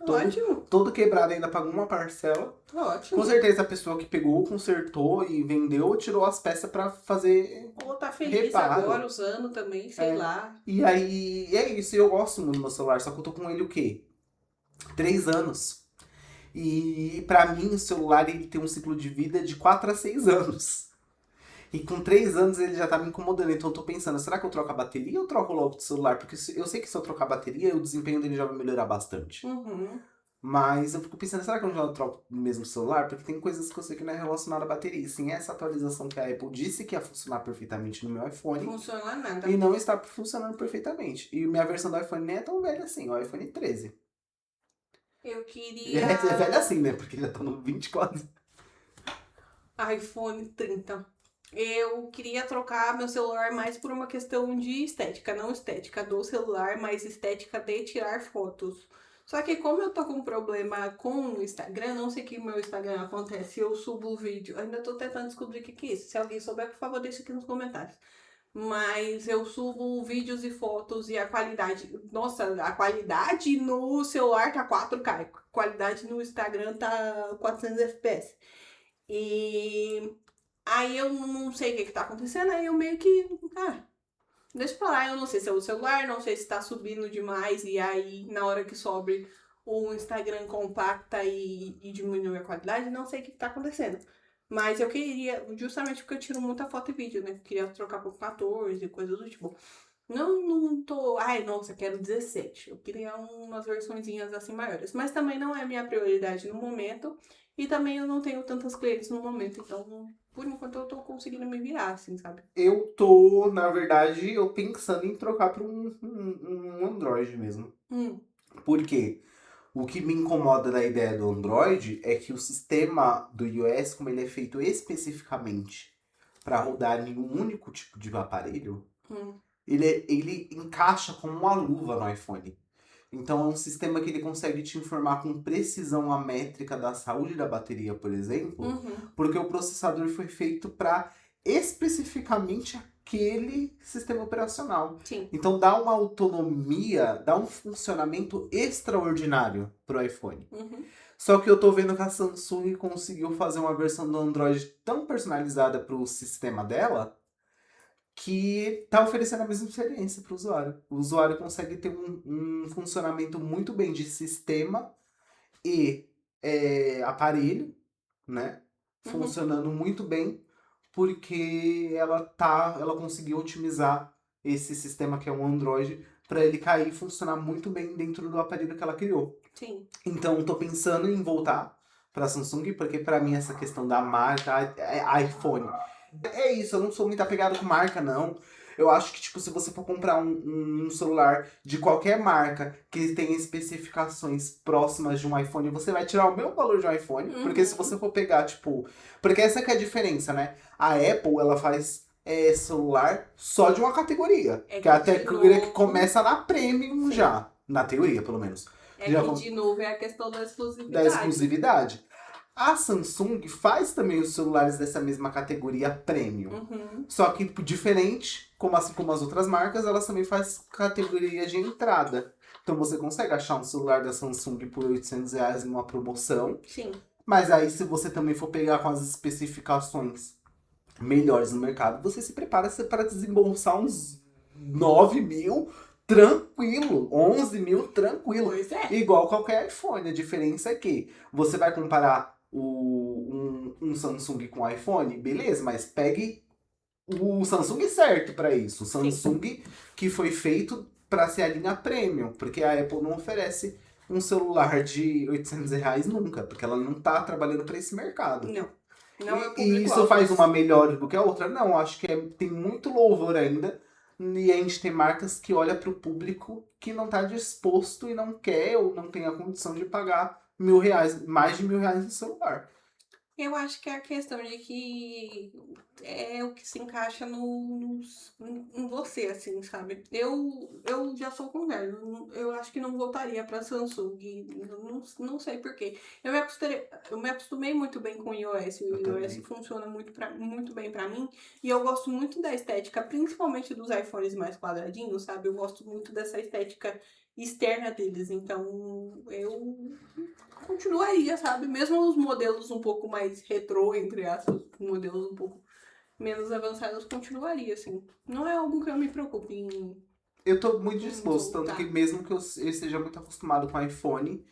Ótimo. Todo quebrado ainda pagou uma parcela. Ótimo. Com certeza a pessoa que pegou, consertou e vendeu, tirou as peças pra fazer ou tá feliz reparo. Agora usando também, sei lá. E aí, é isso. Eu gosto muito do meu celular, só que eu tô com ele o quê? 3 anos. E pra mim o celular ele tem um ciclo de vida de 4 a 6 anos. E com 3 anos ele já tá me incomodando. Então eu tô pensando, será que eu troco a bateria ou eu troco logo de celular? Porque eu sei que se eu trocar a bateria, o desempenho dele já vai melhorar bastante. Mas eu fico pensando, será que eu já troco no mesmo celular? Porque tem coisas que eu sei que não é relacionada à bateria. E sim, essa atualização que a Apple disse que ia funcionar perfeitamente no meu iPhone. Funciona nada. E não está funcionando perfeitamente. E minha versão do iPhone nem é tão velha assim, o iPhone 13. Eu queria... É velho assim, né? Porque já tá no 24. iPhone 30. Eu queria trocar meu celular mais por uma questão de estética. Não estética do celular, mas estética de tirar fotos. Só que como eu tô com um problema com o Instagram, não sei o que no meu Instagram acontece, eu subo o vídeo. Ainda tô tentando descobrir o que é isso. Se alguém souber, por favor, deixa aqui nos comentários. Mas eu subo vídeos e fotos e a qualidade... Nossa, a qualidade no celular tá 4K. A qualidade no Instagram tá 400 FPS. E aí eu não sei o que tá acontecendo, aí eu meio que... deixa pra lá, eu não sei se é o celular, não sei se tá subindo demais. E aí na hora que sobe o Instagram compacta e diminui a qualidade, não sei o que tá acontecendo. Mas eu queria, justamente porque eu tiro muita foto e vídeo, né? Eu queria trocar por 14 e coisas do tipo. Não tô... Ai, nossa, quero 17. Eu queria umas versõezinhas assim maiores. Mas também não é minha prioridade no momento. E também eu não tenho tantos clientes no momento. Então, por enquanto, eu tô conseguindo me virar, assim, sabe? Eu tô, na verdade, pensando em trocar pra um Android mesmo. Por quê? O que me incomoda da ideia do Android é que o sistema do iOS, como ele é feito especificamente para rodar em um único tipo de aparelho, ele encaixa como uma luva no iPhone. Então é um sistema que ele consegue te informar com precisão a métrica da saúde da bateria, por exemplo, porque o processador foi feito para especificamente aquele sistema operacional. Sim. Então dá uma autonomia, dá um funcionamento extraordinário pro iPhone. Só que eu tô vendo que a Samsung conseguiu fazer uma versão do Android tão personalizada pro sistema dela que tá oferecendo a mesma experiência pro usuário. O usuário consegue ter um funcionamento muito bem de sistema e aparelho, né? Funcionando muito bem, porque ela conseguiu otimizar esse sistema que é um Android para ele cair e funcionar muito bem dentro do aparelho que ela criou. Sim. Então, tô pensando em voltar pra Samsung, porque pra mim essa questão da marca, iPhone, é isso, eu não sou muito apegado com marca, não. Eu acho que, tipo, se você for comprar um celular de qualquer marca que tenha especificações próximas de um iPhone, você vai tirar o meu valor de um iPhone. Porque se você for pegar, tipo... Porque essa que é a diferença, né? A Apple, ela faz celular só de uma categoria. É Que é a que, de categoria que novo, começa na Premium sim. já. Na teoria, pelo menos. É Já que, de novo, é a questão da da exclusividade. exclusividade. A Samsung faz também os celulares dessa mesma categoria premium. Só que diferente, como assim como as outras marcas, elas também fazem categoria de entrada. Então você consegue achar um celular da Samsung por R$ 800 numa promoção. Sim. Mas aí se você também for pegar com as especificações melhores no mercado, você se prepara para desembolsar uns 9 mil tranquilo, 11 mil tranquilo. Pois é. Igual qualquer iPhone. A diferença é que você vai comparar um Samsung com um iPhone, beleza, mas pegue o Samsung certo para isso. O Samsung que foi feito para ser a linha premium, porque a Apple não oferece um celular de R$ 800 nunca, porque ela não tá trabalhando para esse mercado. Não. Não é o E público isso faz uma melhor do que a outra? Não, acho que tem muito louvor ainda. E a gente tem marcas que olham para o público que não está disposto e não quer ou não tem a condição de pagar R$ 1.000, mais de R$ 1.000 no celular. Eu acho que é a questão de que é o que se encaixa em você, assim, sabe? Eu já sou contrário. Eu acho que não voltaria pra Samsung. Não sei porquê. Eu me acostumei muito bem com o iOS. O iOS funciona muito bem pra mim. E eu gosto muito da estética, principalmente dos iPhones mais quadradinhos, sabe? Eu gosto muito dessa estética externa deles. Então, eu continuaria, sabe? Mesmo os modelos um pouco mais retrô, entre aspas, modelos um pouco menos avançados, continuaria, assim. Não é algo que eu me preocupe em. Eu tô muito disposto, tanto que mesmo que eu esteja muito acostumado com iPhone,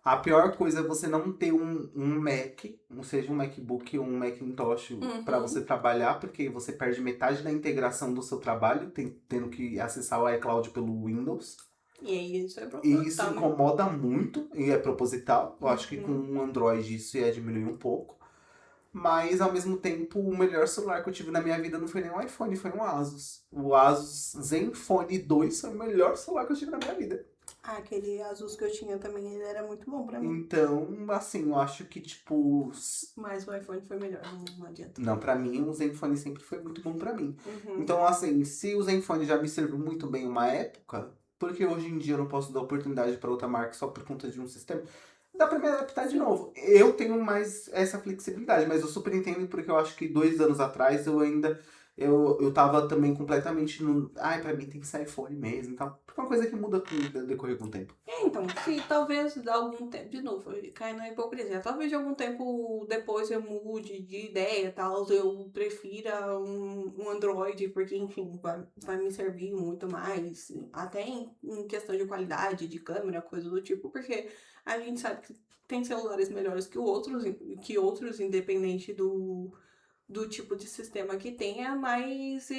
a pior coisa é você não ter um Mac, ou seja, um MacBook ou um Macintosh para você trabalhar, porque você perde metade da integração do seu trabalho, tendo que acessar o iCloud pelo Windows. E aí isso é proposital. E isso incomoda muito, e é proposital. Eu acho que com um Android isso ia diminuir um pouco. Mas, ao mesmo tempo, o melhor celular que eu tive na minha vida não foi nem um iPhone, foi um Asus. O Asus Zenfone 2 foi o melhor celular que eu tive na minha vida. Ah, aquele Asus que eu tinha também, ele era muito bom pra mim. Então, assim, eu acho que, tipo... Mas o iPhone foi melhor, não adianta. Não, pra mim, o Zenfone sempre foi muito bom pra mim. Então, assim, se o Zenfone já me serviu muito bem uma época, porque hoje em dia eu não posso dar oportunidade pra outra marca só por conta de um sistema... Dá pra me adaptar de novo. Eu tenho mais essa flexibilidade, mas eu super entendo porque eu acho que 2 anos atrás eu tava também completamente no... Ai, pra mim tem que ser iPhone mesmo e tal. Porque é uma coisa que muda com o decorrer com o tempo. Então, se talvez de algum tempo, de novo, cai na hipocrisia, talvez de algum tempo depois eu mude de ideia e tal, eu prefira um Android, porque, enfim, vai me servir muito mais, até em questão de qualidade, de câmera, coisa do tipo, porque a gente sabe que tem celulares melhores que outros, independente do tipo de sistema que tenha, mas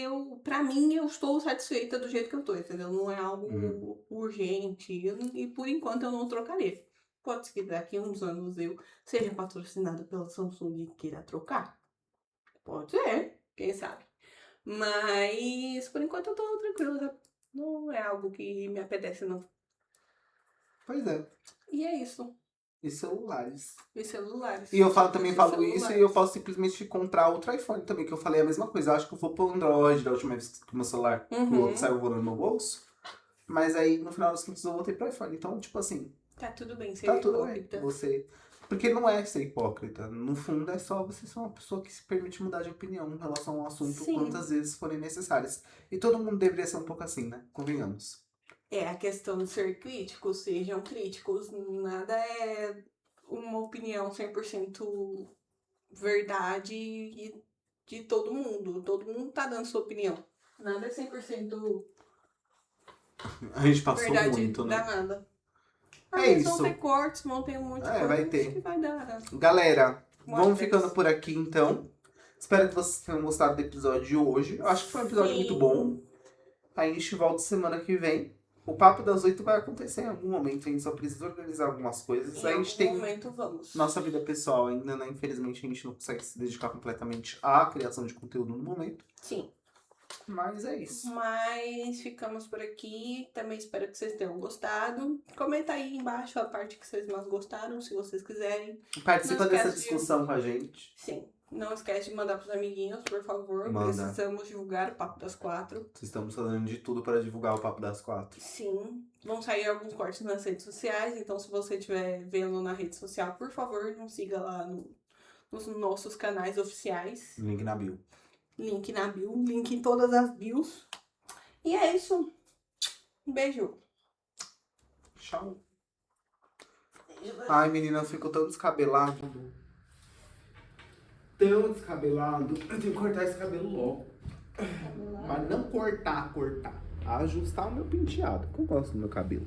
pra mim, eu estou satisfeita do jeito que eu tô, entendeu? Não é algo urgente e por enquanto eu não trocaria. Pode ser que daqui a uns anos eu seja patrocinada pela Samsung e queira trocar. Pode ser, quem sabe. Mas por enquanto eu tô tranquila. Não é algo que me apetece, não. Pois é. E é isso. E celulares. E celulares. E eu também falo isso e eu posso simplesmente comprar outro iPhone também, que eu falei a mesma coisa. Eu acho que eu vou pro Android da última vez que o meu celular saiu voando no meu bolso. Mas aí, no final das contas, eu voltei pro iPhone. Então, tipo assim... Tá tudo bem ser tá tudo hipócrita. bem. Você... Porque não é ser hipócrita. No fundo, é só você ser uma pessoa que se permite mudar de opinião em relação a um assunto quantas vezes forem necessárias. E todo mundo deveria ser um pouco assim, né? Convenhamos. É a questão de ser críticos, sejam críticos. Nada é uma opinião 100% verdade de todo mundo. Todo mundo tá dando sua opinião. Nada é 100% A gente passou verdade muito, né? danada. É isso. Vão ter cortes, vão ter muitos cortes. Vai ter. Que vai dar. Galera, vamos ficando por aqui então. Espero que vocês tenham gostado do episódio de hoje. Eu acho que foi um episódio muito bom. A gente volta semana que vem. O Papo das 8 vai acontecer em algum momento. A gente só precisa organizar algumas coisas. Em algum momento vamos. Nossa vida pessoal ainda, né? Infelizmente a gente não consegue se dedicar completamente à criação de conteúdo no momento. Sim. Mas é isso. Mas ficamos por aqui. Também espero que vocês tenham gostado. Comenta aí embaixo a parte que vocês mais gostaram, se vocês quiserem. Participa dessa esquece de- discussão com a gente. Sim. Não esquece de mandar pros amiguinhos, por favor. Manda. Precisamos divulgar o Papo das Quatro. Estamos fazendo de tudo para divulgar o Papo das 4. Sim. Vão sair alguns cortes nas redes sociais. Então, se você estiver vendo na rede social, por favor, nos siga lá nos nossos canais oficiais. Link na bio. Link na bio. Link em todas as bios. E é isso. Um beijo. Tchau. Ai, menina, eu fico tão descabelado. Tão descabelado. Eu tenho que cortar esse cabelo logo. Mas não cortar. Ajustar o meu penteado. Que eu gosto do meu cabelo.